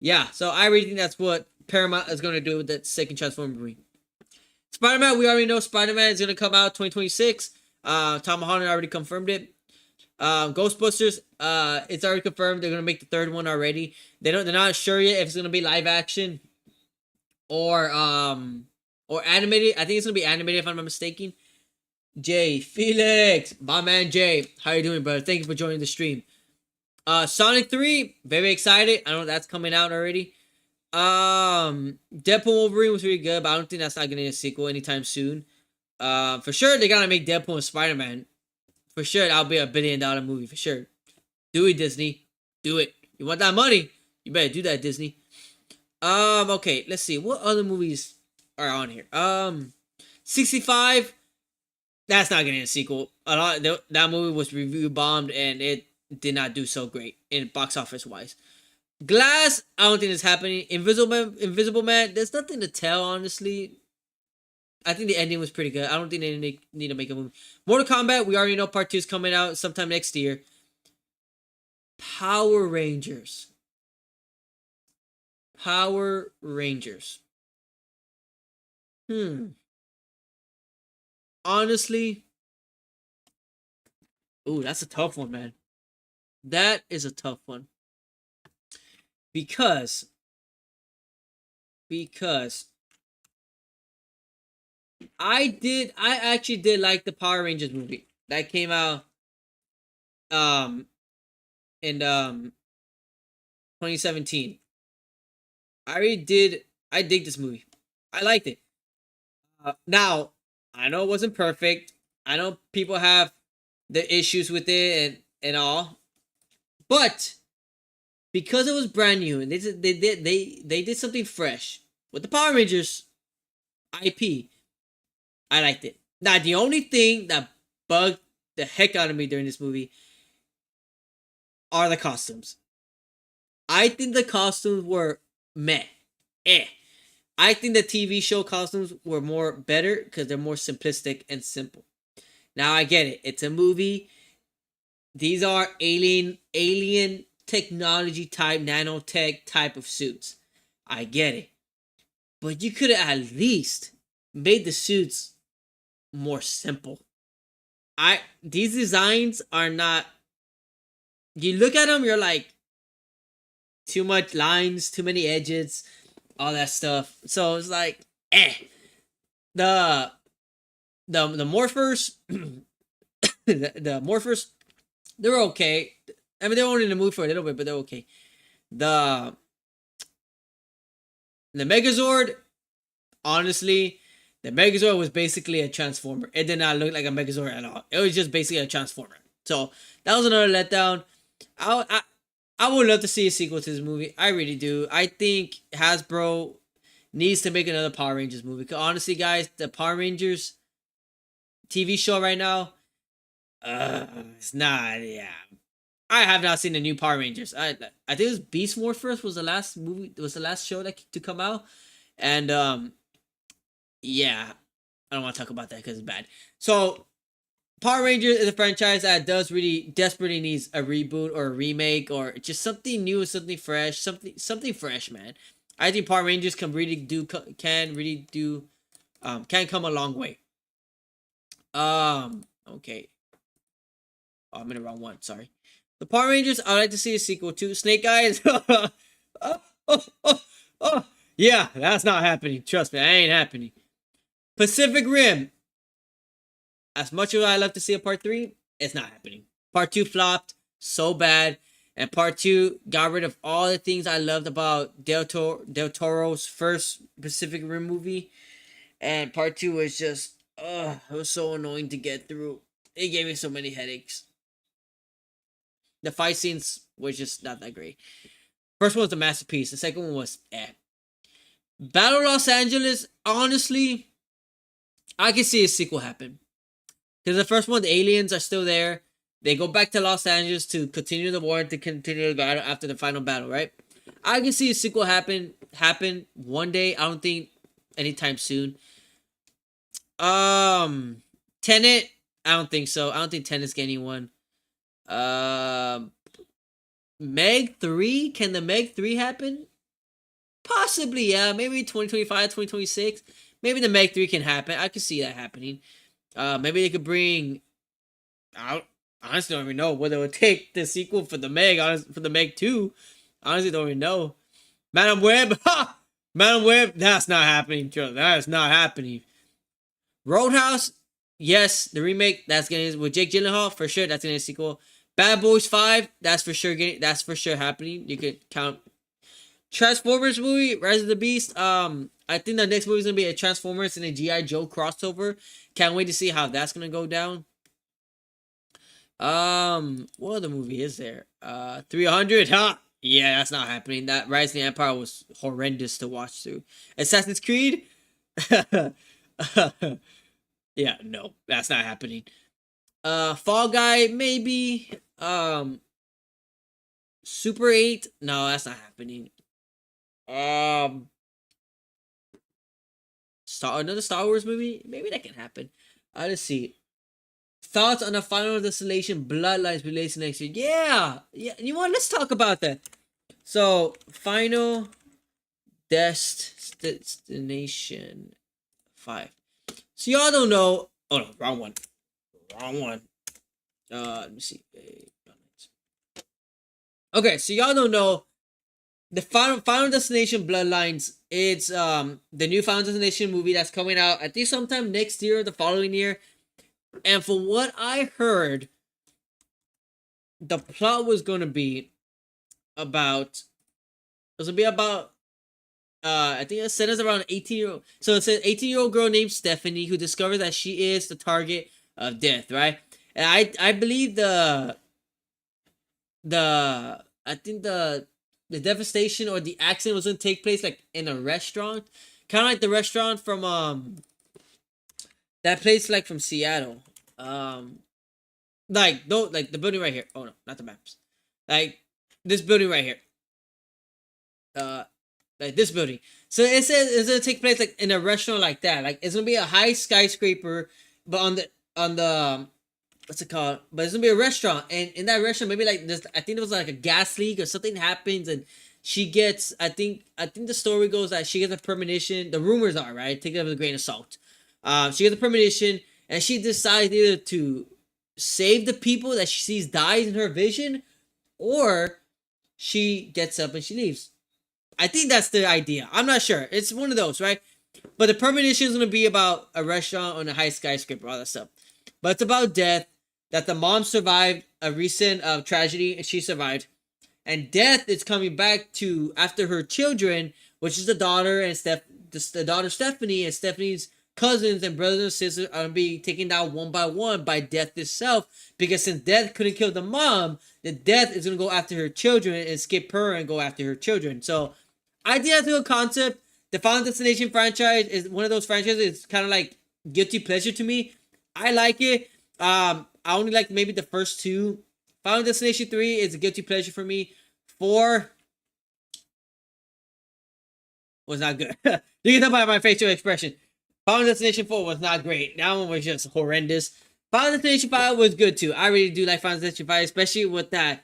yeah. So I really think that's what Paramount is going to do with that second Transformers movie. Spider-Man, we already know Spider-Man is going to come out 2026. Tom Holland already confirmed it. Ghostbusters, it's already confirmed. They're going to make the third one already. They're not sure yet if it's going to be live action or animated. I think it's going to be animated if I'm not mistaken. Jay, Felix, my man Jay. How you doing, brother? Thank you for joining the stream. Sonic 3, very excited. I know that's coming out already. Deadpool Wolverine was really good, but I don't think that's not getting a sequel anytime soon. For sure they're gonna make Deadpool and Spider-Man. For sure that'll be $1 billion movie for sure. Do it, Disney. Do it. You want that money? You better do that, Disney. Okay, let's see. What other movies are on here? 65. That's not getting a sequel. That movie was review bombed and it did not do so great in box office wise. Glass, I don't think it's happening. Invisible Man, there's nothing to tell, honestly. I think the ending was pretty good. I don't think they need to make a movie. Mortal Kombat, we already know part 2 is coming out sometime next year. Power Rangers. Power Rangers. Honestly, ooh, that's a tough one, man. That is a tough one. Because I actually did like the Power Rangers movie that came out in 2017. I dig this movie. I liked it. Now, I know it wasn't perfect. I know people have the issues with it and all. But because it was brand new and they did something fresh with the Power Rangers IP, I liked it. Now, the only thing that bugged the heck out of me during this movie are the costumes. I think the costumes were meh. Eh. I think the TV show costumes were more better because they're more simplistic and simple. Now I get it. It's a movie. These are alien technology type, nanotech type of suits. I get it. But you could have at least made the suits more simple. These designs are not, you look at them, you're like, too much lines, too many edges, all that stuff. So it's like, eh. The morphers, the morphers, they're okay. I mean, they're only in the mood for a little bit, but they're okay. The Megazord, honestly, the Megazord was basically a transformer. It did not look like a Megazord at all. It was just basically a transformer. So that was another letdown. I would love to see a sequel to this movie. I really do. I think Hasbro needs to make another Power Rangers movie. Because honestly, guys, the Power Rangers TV show right now, it's not. Yeah, I have not seen the new Power Rangers. I think it was Beast Morphers was the last movie. Was the last show that to come out, and yeah, I don't want to talk about that because it's bad. So Power Rangers is a franchise that does really desperately needs a reboot or a remake or just something new, something fresh, something fresh, man. I think Power Rangers can come a long way. Okay. Oh, I'm in the wrong one. Sorry. The Power Rangers. I'd like to see a sequel to Snake Eyes. Oh. Yeah, that's not happening. Trust me, that ain't happening. Pacific Rim. As much as I love to see a part 3, it's not happening. Part 2 flopped so bad, and part 2 got rid of all the things I loved about Del Toro's first Pacific Rim movie, and part 2 was just, it was so annoying to get through. It gave me so many headaches. The fight scenes was just not that great. First one was a masterpiece. The second one was Battle Los Angeles, honestly, I can see a sequel happen. Because the first one, the aliens are still there. They go back to Los Angeles to continue the war, to continue the battle after the final battle, right? I can see a sequel happen one day. I don't think anytime soon. Tenet, I don't think so. I don't think Tenet's getting one. Meg 3, can the Meg 3 happen? Possibly, yeah. Maybe 2025, 2026. Maybe the Meg 3 can happen. I could see that happening. Maybe they could bring. I honestly don't even know whether it would take the sequel for the Meg. For the Meg 2, honestly don't even know. Madam Web, Madam Web, that's not happening. That is not happening. Roadhouse, yes, the remake that's getting with Jake Gyllenhaal for sure. That's getting a sequel. Bad Boys 5, that's for sure happening. You could count. Transformers movie, Rise of the Beast. I think the next movie is gonna be a Transformers and a GI Joe crossover. Can't wait to see how that's gonna go down. What other movie is there? 300, huh? Yeah, that's not happening. That Rise of the Empire was horrendous to watch through. Assassin's Creed? Yeah, no, that's not happening. Fall Guy, maybe. Super 8? No, that's not happening. another Star Wars movie. Maybe that can happen. Let's see. Thoughts on the Final Destination Bloodlines release next year? Yeah, yeah. You know what? Let's talk about that. So, Final Destination 5. So y'all don't know. Oh no, wrong one. Wrong one. Let me see. Okay, so y'all don't know the Final Destination Bloodlines. It's the new Final Destination movie that's coming out. I think sometime next year or the following year. And for what I heard, the plot was gonna be about. It was gonna be about. I think it said it's around 18-year-old. So it's an 18-year-old girl named Stephanie who discovers that she is the target of death, right? And I believe the I think the devastation or the accident was gonna take place like in a restaurant, kind of like the restaurant from that place like from Seattle, like like the building right here. Oh no, not the maps. Like this building right here. Like this building. So it says it's gonna take place like in a restaurant like that. Like it's gonna be a high skyscraper, but on the what's it called? But it's gonna be a restaurant, and in that restaurant, maybe like this. I think it was like a gas leak or something happens, and she gets. I think the story goes that she gets a premonition. The rumors are right. Take it with a grain of salt. She gets a premonition, and she decides either to save the people that she sees dies in her vision, or she gets up and she leaves. I think that's the idea. I'm not sure. It's one of those, right? But the premonition is going to be about a restaurant on a high skyscraper, all that stuff. But it's about death, that the mom survived a recent tragedy, and she survived. And death is coming back to after her children, which is the daughter and the daughter Stephanie, and Stephanie's cousins and brothers and sisters are going to be taken down one by death itself. Because since death couldn't kill the mom, the death is going to go after her children and skip her and go after her children. So I think that's a good concept. The Final Destination franchise is one of those franchises. It's kind of like guilty pleasure to me. I like it. I only like maybe the first two. Final Destination 3 is a guilty pleasure for me. 4 was not good. You can tell by my facial expression. Final Destination 4 was not great. That one was just horrendous. Final Destination 5 was good too. I really do like Final Destination 5, especially with that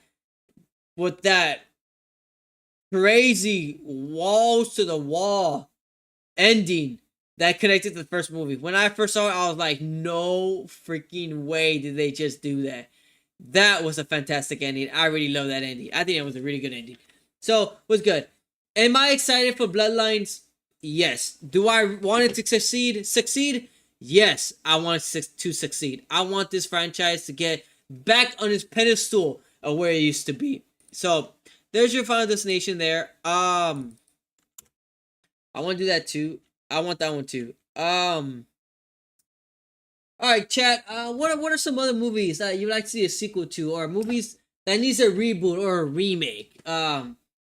crazy walls to the wall ending that connected to the first movie. When I first saw it, I was like, no freaking way did they just do that. That was a fantastic ending. I really love that ending. I think it was a really good ending. So, it was good. Am I excited for Bloodlines? Yes. Do I want it to succeed? Yes, I want it to succeed. I want this franchise to get back on its pedestal of where it used to be. So, there's your Final Destination there. I want to do that too. I want that one too. All right, chat. What are some other movies that you'd like to see a sequel to, or movies that needs a reboot or a remake? I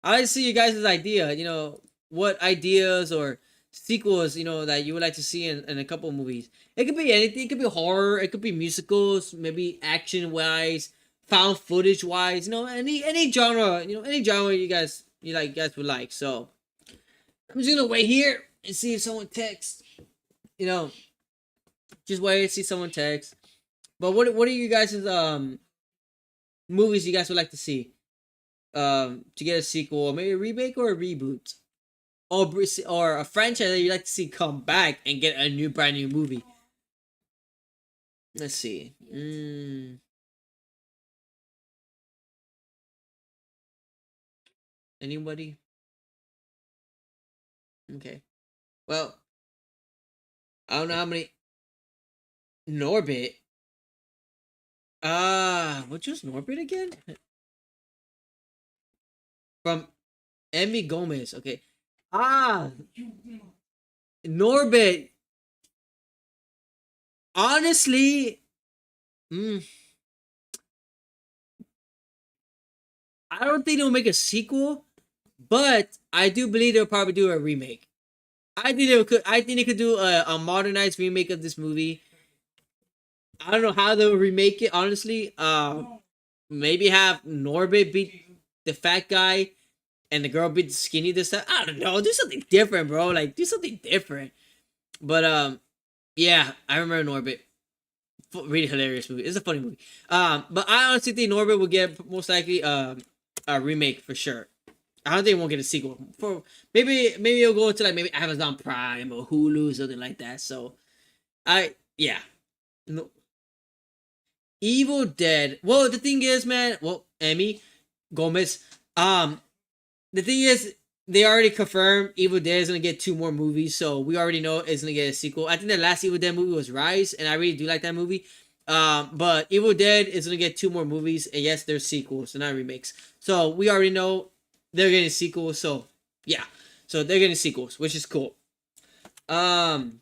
like to see you guys' idea. You know, what ideas or sequels that you would like to see in a couple of movies. It could be anything. It could be horror. It could be musicals. Maybe action wise, found footage wise. Any genre. Any genre you guys would like. So I'm just gonna wait here and see if someone texts. Just wait and see someone text. But what are you guys' movies you guys would like to see? To get a sequel, or maybe a remake or a reboot, or a franchise that you'd like to see come back and get a brand new movie. Let's see. Anybody? Okay. Well, I don't know how many. Norbit. Which was Norbit again? From Emmy Gomez. Okay. Norbit. Honestly, I don't think they'll make a sequel, but I do believe they'll probably do a remake. I think they could do a modernized remake of this movie. I don't know how they'll remake it, honestly. Maybe have Norbit beat the fat guy and the girl beat the skinny this time. I don't know. Do something different, bro. Like, do something different. But yeah, I remember Norbit. Really hilarious movie. It's a funny movie. But I honestly think Norbit will get most likely a remake for sure. I don't think it won't get a sequel. For maybe it'll go into like maybe Amazon Prime or Hulu, something like that. So yeah. No, Evil Dead. Well, the thing is, man. Well, Emmy Gomez. The thing is, they already confirmed Evil Dead is gonna get 2 more movies, so we already know it's gonna get a sequel. I think the last Evil Dead movie was Rise, and I really do like that movie. But Evil Dead is gonna get 2 more movies, and yes, there's sequels, so not remakes. So we already know they're getting sequels. So yeah, so they're getting sequels, which is cool. Um,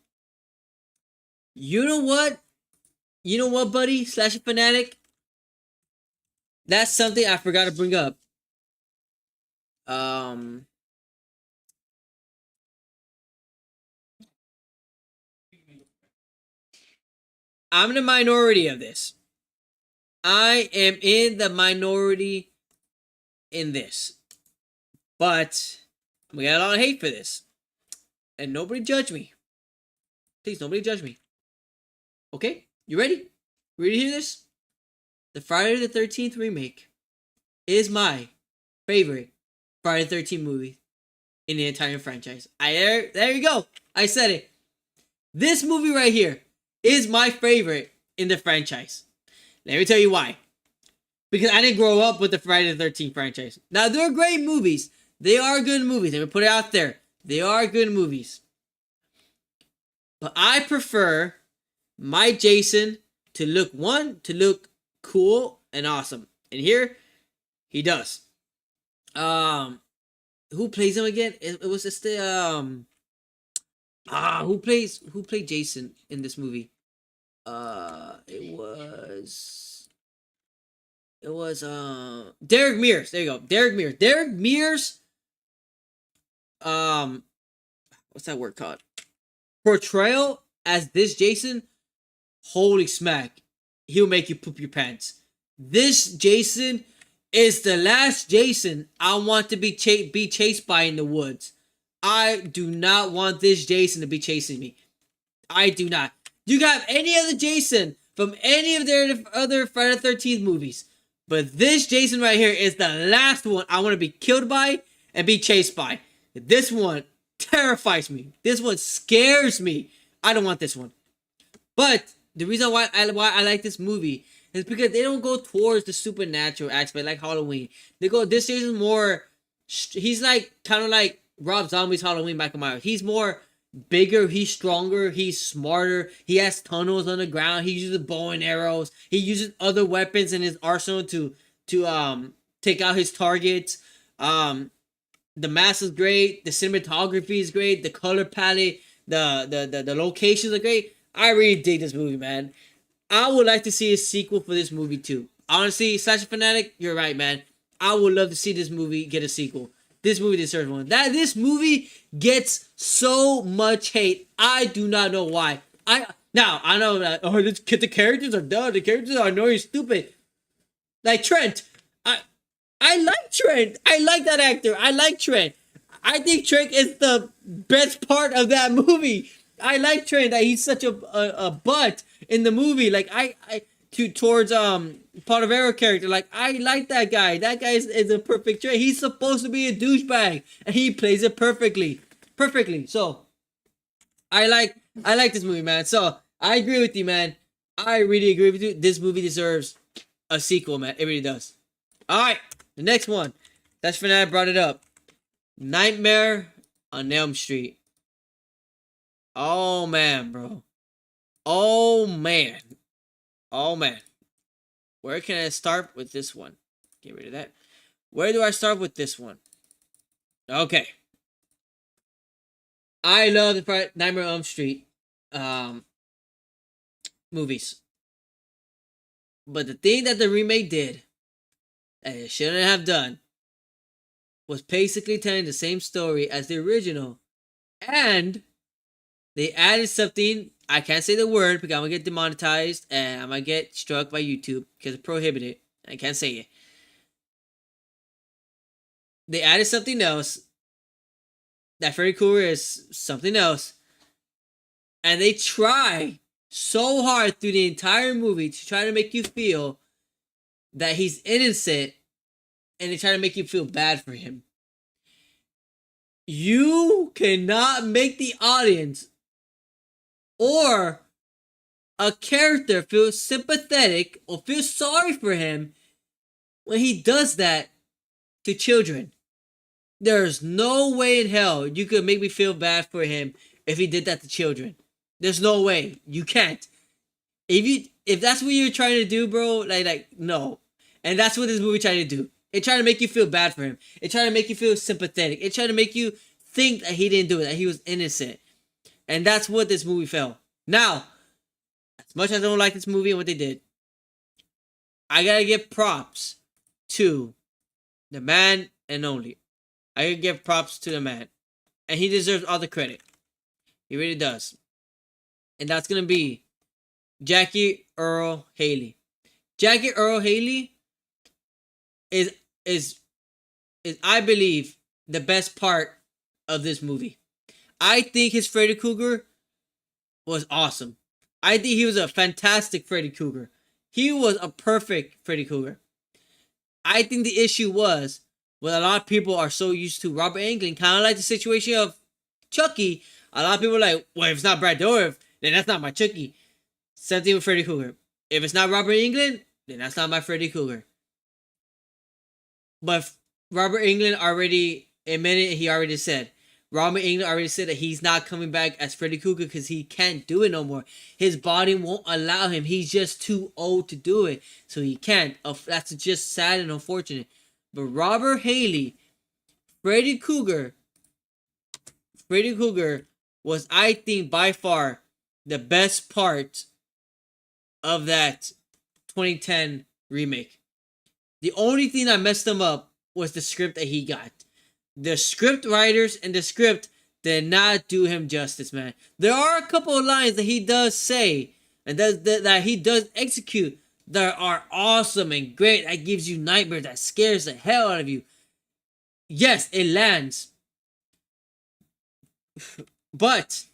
you know what? You know what, buddy? Slash fanatic. That's something I forgot to bring up. Um, I'm the minority of this. I am in the minority in this. But we got a lot of hate for this. And nobody judge me. Please, nobody judge me. Okay? You ready? Ready to hear this? The Friday the 13th remake is my favorite Friday the 13th movie in the entire franchise. There you go. I said it. This movie right here is my favorite in the franchise. Let me tell you why. Because I didn't grow up with the Friday the 13th franchise. Now, they're great movies. They are good movies. Let me put it out there. They are good movies. But I prefer my Jason to look cool and awesome. And here, he does. Who plays him again? It was just the who played Jason in this movie? It was Derek Mears. There you go. Derek Mears. Derek Mears what's that word called? Portrayal as this Jason, holy smack. He'll make you poop your pants. This Jason is the last Jason I want to be chased by in the woods. I do not want this Jason to be chasing me. I do not. You got any other Jason from any of their other Friday the 13th movies. But this Jason right here is the last one I want to be killed by and be chased by. This one terrifies me. This one scares me. I don't want this one. But the reason why I like this movie is because they don't go towards the supernatural aspect like Halloween. They go, this Jason's more, he's like kind of like Rob Zombie's Halloween Michael Myers. He's more bigger, he's stronger, he's smarter, he has tunnels on the ground, he uses bow and arrows, he uses other weapons in his arsenal to take out his targets. The mask is great, the cinematography is great, the color palette, the locations are great. I really dig this movie, man. I would like to see a sequel for this movie too. Honestly, Slasher Fanatic, you're right, man. I would love to see this movie get a sequel. This movie deserves one. This movie gets so much hate. I do not know why. I know that the characters are dumb. The characters are annoying, stupid. Like Trent. I like Trent. I like that actor. I like Trent. I think Trent is the best part of that movie. I like Trent. That he's such a butt in the movie. Like towards Potavero character. Like I like that guy. That guy is a perfect Trent. He's supposed to be a douchebag, and he plays it perfectly. Perfectly. So I like this movie, man. So I agree with you, man. I really agree with you. This movie deserves a sequel, man. It really does. All right, the next one. That's when I brought it up. Nightmare on Elm Street. Oh man, bro. Oh man. Oh man. Where can I start with this one? Get rid of that. Where do I start with this one? Okay. I love the Nightmare on Elm Street movies. But the thing that the remake did that it shouldn't have done was basically telling the same story as the original. And they added something. I can't say the word because I'm going to get demonetized and I might get struck by YouTube because it's prohibited. I can't say it. They added something else. That Freddy Krueger is something else. And they try so hard through the entire movie to try to make you feel that he's innocent, and they try to make you feel bad for him. You cannot make the audience or a character feel sympathetic or feel sorry for him when he does that to children. There's no way in hell you could make me feel bad for him if he did that to children. There's no way. You can't. If that's what you're trying to do, bro, like no. And that's what this movie tried to do. It tried to make you feel bad for him. It tried to make you feel sympathetic. It tried to make you think that he didn't do it, that he was innocent. And that's what this movie felt. Now, as much as I don't like this movie and what they did, I gotta give props to the man and only. I gotta give props to the man. And he deserves all the credit. He really does. And that's gonna be Jackie Earle Haley. Jackie Earle Haley is I believe the best part of this movie. I think his Freddy Krueger was awesome. I think he was a fantastic Freddy Krueger. He was a perfect Freddy Krueger. I think the issue was, well, a lot of people are so used to Robert Englund, kind of like the situation of Chucky. A lot of people are like, well, if it's not Brad Dourif, then that's not my Chucky. Same thing with Freddy Krueger. If it's not Robert Englund, then that's not my Freddy Krueger. But Robert Englund already admitted, he already said, Robert Englund already said that he's not coming back as Freddy Krueger because he can't do it no more. His body won't allow him. He's just too old to do it. So he can't. That's just sad and unfortunate. But Robert Haley, Freddy Krueger was, I think, by far the best part of that 2010 remake. The only thing that messed him up was the script that he got. The script writers and the script did not do him justice, man. There are a couple of lines that he does say and that he does execute that are awesome and great. That gives you nightmares, that scares the hell out of you. Yes, it lands. But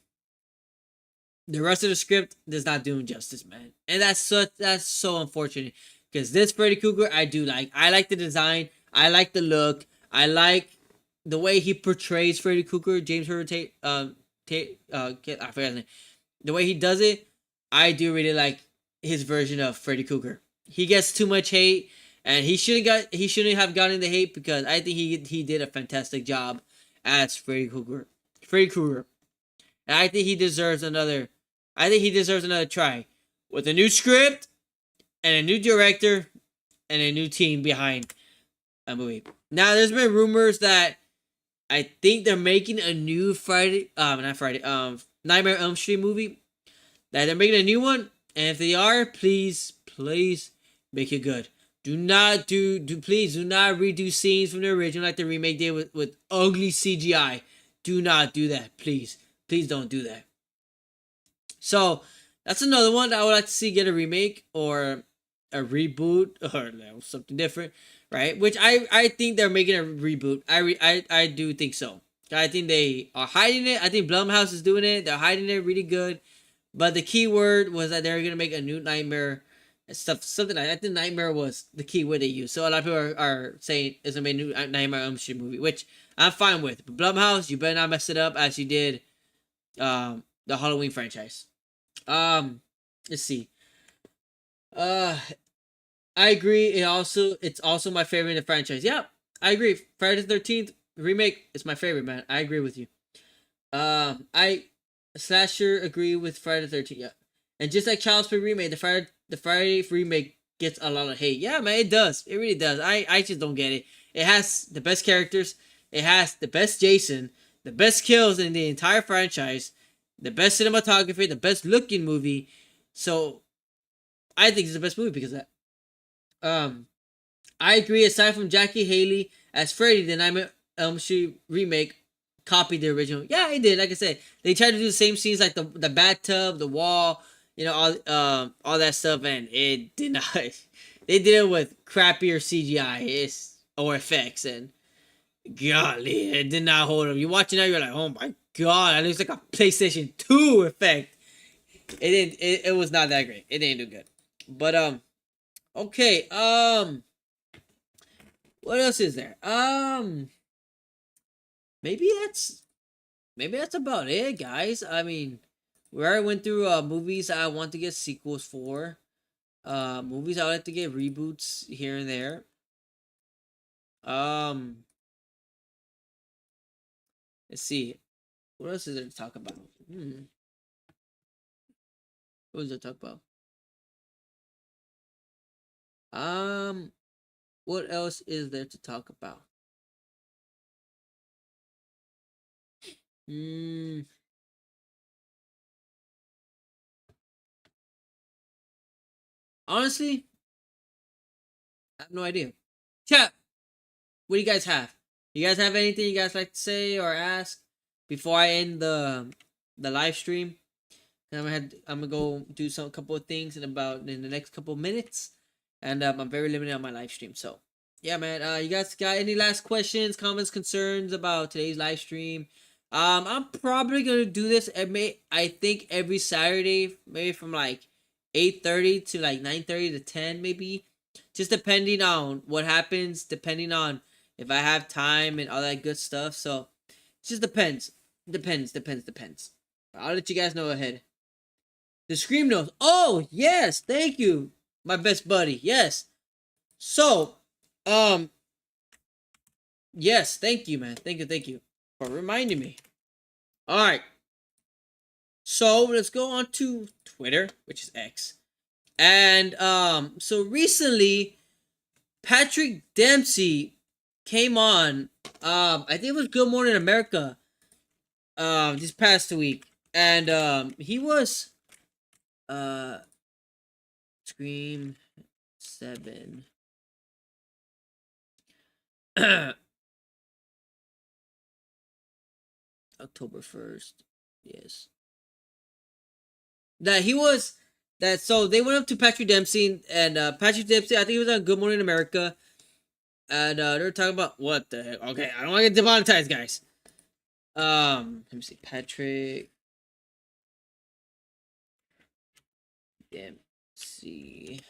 the rest of the script does not do him justice, man. And that's so unfortunate. Because this Freddy Krueger, I do like. I like the design. I like the look. I like the way he portrays Freddy Krueger. James Herbert I forgot his name. The way he does it, I do really like his version of Freddy Krueger. He gets too much hate, and he shouldn't have gotten the hate because I think he did a fantastic job as Freddy Krueger. And I think he deserves another try with a new script and a new director and a new team behind a movie. Now, there's been rumors that I think they're making a new Nightmare on Elm Street movie. That they're making a new one, and if they are, please make it good. Please do not redo scenes from the original like the remake did with ugly CGI. Do not do that, please. Please don't do that. So that's another one that I would like to see get a remake or a reboot or something different, right? Which I think they're making a reboot. I do think so. I think they are hiding it. I think Blumhouse is doing it. They're hiding it really good. But the key word was that they're gonna make a new Nightmare and stuff. Something like that. I think Nightmare was the key word they used. So a lot of people are saying it's gonna be a new Nightmare on Elm Street movie, which I'm fine with. But Blumhouse, you better not mess it up as you did the Halloween franchise. Let's see. I agree. It's also my favorite in the franchise. Yeah, I agree. Friday the 13th remake is my favorite, man. I agree with you. I slasher agree with Friday the 13th. Yeah, and just like Child's Play remake, the Friday remake gets a lot of hate. Yeah, man, it does. It really does. I just don't get it. It has the best characters. It has the best Jason, the best kills in the entire franchise, the best cinematography, the best looking movie. So I think it's the best movie because of that. I agree. Aside from Jackie Haley as Freddy, the Nightmare on Elm Street remake copied the original. Yeah, it did. Like I said, they tried to do the same scenes like the bathtub, the wall, all that stuff, and it did not. They did it with crappier CGI or effects, and golly, it did not hold up. You watch it now, you're like, oh my god, that looks like a PlayStation 2 effect. It didn't. It was not that great. It didn't do good. But okay. What else is there? Maybe that's about it, guys. I mean, we already went through movies I want to get sequels for. Movies I would like to get reboots here and there. Let's see. What else is there to talk about? What is there to talk about? What else is there to talk about? Honestly, I have no idea. Chat, what do you guys have? You guys have anything you guys like to say or ask before I end the live stream? I'm gonna go do a couple of things in the next couple of minutes, and I'm very limited on my live stream. So yeah, man. You guys got any last questions, comments, concerns about today's live stream? I'm probably gonna do this. I think every Saturday, maybe from like 8:30 to like 9:30 to 10, maybe. Just depending on what happens, depending on if I have time and all that good stuff. So it just depends. Depends. I'll let you guys know ahead. The Scream knows. Oh, yes. Thank you, my best buddy. Yes. So, yes. Thank you, man. Thank you for reminding me. All right. So, let's go on to Twitter, which is X. And, so recently, Patrick Dempsey came on, I think it was Good Morning America, this past week. And, he was... Scream 7. October 1st. Yes. So they went up to Patrick Dempsey, and Patrick Dempsey, I think he was on Good Morning America, and they were talking about what the heck. Okay, I don't want to get demonetized, guys. Let me see, Patrick Dempsey.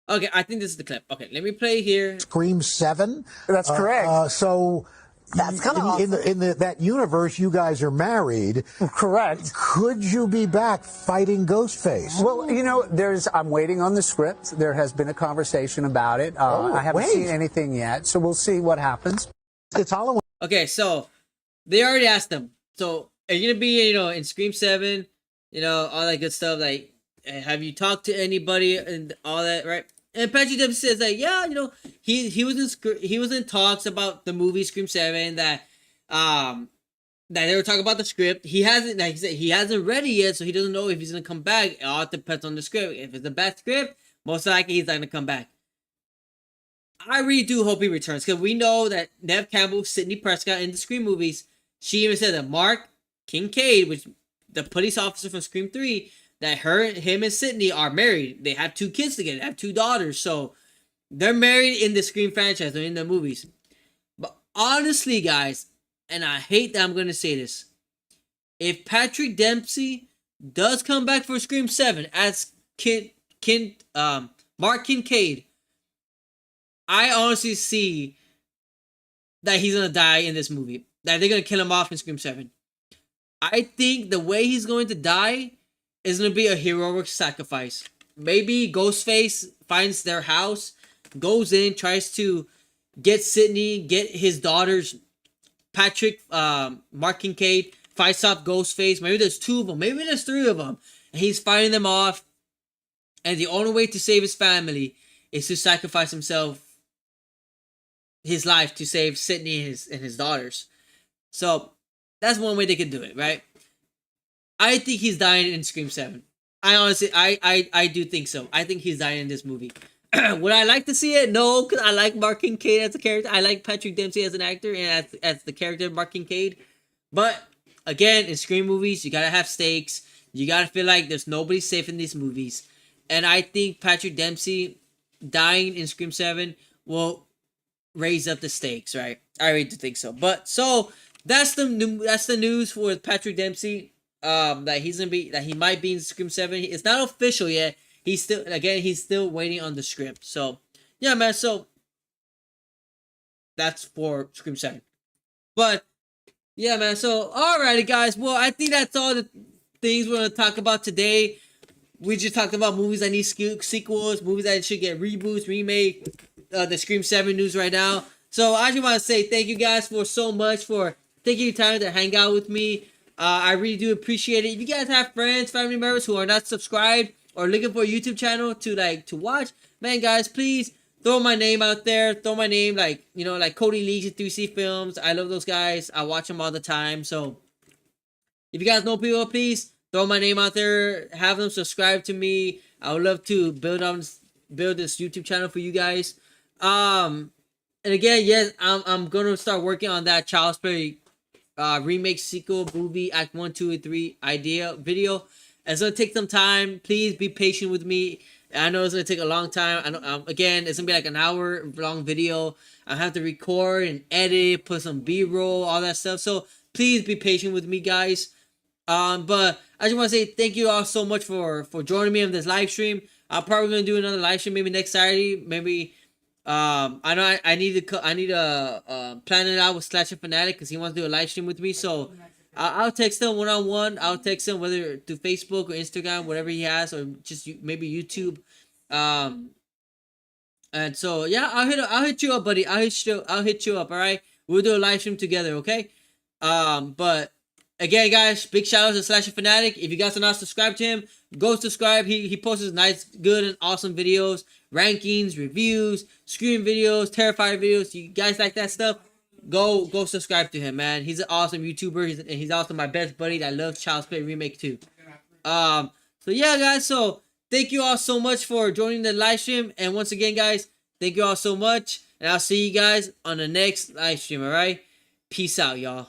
Okay, I think this is the clip. Okay, let me play here. Scream 7. That's correct. So that's kind of awesome. in that universe, you guys are married. Correct. Could you be back fighting Ghostface? Well, you know, I'm waiting on the script. There has been a conversation about it. I haven't seen anything yet, so we'll see what happens. It's Halloween. Okay, so they already asked him. So are you gonna be, in Scream 7? All that good stuff. Like, have you talked to anybody and all that, right? And Patrick Dempsey says like, yeah, he was in talks about the movie Scream 7 that they were talking about the script. He hasn't, like he said, he hasn't read it yet, so he doesn't know if he's gonna come back. It all depends on the script. If it's a bad script, most likely he's not gonna come back. I really do hope he returns, because we know that Neve Campbell, Sidney Prescott in the Scream movies, she even said that Mark Kincaid, which the police officer from Scream 3, that him and Sidney are married. They have 2 kids together. They have 2 daughters. So they're married in the Scream franchise or in the movies. But honestly, guys, and I hate that I'm going to say this, if Patrick Dempsey does come back for Scream 7 as Mark Kincaid, I honestly see that he's going to die in this movie. That they're going to kill him off in Scream 7. I think the way he's going to die is going to be a heroic sacrifice. Maybe Ghostface finds their house, goes in, tries to get Sidney, get his daughters, Mark Kincaid, fights off Ghostface. Maybe there's 2 of them. Maybe there's 3 of them. And he's fighting them off. And the only way to save his family is to sacrifice his life to save Sidney and his daughters. So that's one way they could do it, right? I think he's dying in Scream 7. I honestly, I do think so. I think he's dying in this movie. Would I like to see it? No, because I like Mark Kincaid as a character. I like Patrick Dempsey as an actor and as the character Mark Kincaid. But again, in Scream movies, you gotta have stakes. You gotta feel like there's nobody safe in these movies. And I think Patrick Dempsey dying in Scream 7 will raise up the stakes, right? I really do think so. But so that's the news for Patrick Dempsey. That he might be in Scream 7. It's not official yet. He's still waiting on the script. So yeah, man. So that's for Scream 7. But yeah, man. So alrighty, guys. Well, I think that's all the things we're gonna talk about today. We just talked about movies that need sequels, movies that should get reboots, remake, the Scream 7 news right now. So I just want to say thank you guys for so much for taking your time to hang out with me. I really do appreciate it. If you guys have friends, family members who are not subscribed or looking for a YouTube channel to watch, man, guys, please throw my name out there. Throw my name like Cody Leaks and 3C Films. I love those guys. I watch them all the time. So if you guys know people, please throw my name out there. Have them subscribe to me. I would love to build this YouTube channel for you guys. And again, yes, I'm gonna start working on that Child's Play remake sequel movie Act 1, 2, and 3 idea video. It's gonna take some time. Please be patient with me. I know it's gonna take a long time. I know. Again, it's gonna be like an hour long video. I have to record and edit, put some B-roll, all that stuff. So please be patient with me, guys. But I just want to say thank you all so much for joining me on this live stream. I'm probably gonna do another live stream maybe next Saturday. Maybe I know I need to plan it out with Slasher Fanatic because he wants to do a live stream with me. So I'll text him one-on-one. I'll text him whether through Facebook or Instagram, whatever he has, or just maybe YouTube. And so yeah, I'll hit you up, buddy. I'll hit you up. All right, we'll do a live stream together. Okay. But again, guys, big shout out to Slasher Fanatic. If you guys are not subscribed to him, go subscribe. He posts nice, good, and awesome videos, rankings, reviews, Scream videos, Terrifier videos. You guys like that stuff? Go subscribe to him, man. He's an awesome YouTuber. He's also my best buddy that loves Child's Play remake too. So yeah, guys. So thank you all so much for joining the live stream. And once again, guys, thank you all so much. And I'll see you guys on the next live stream. All right. Peace out, y'all.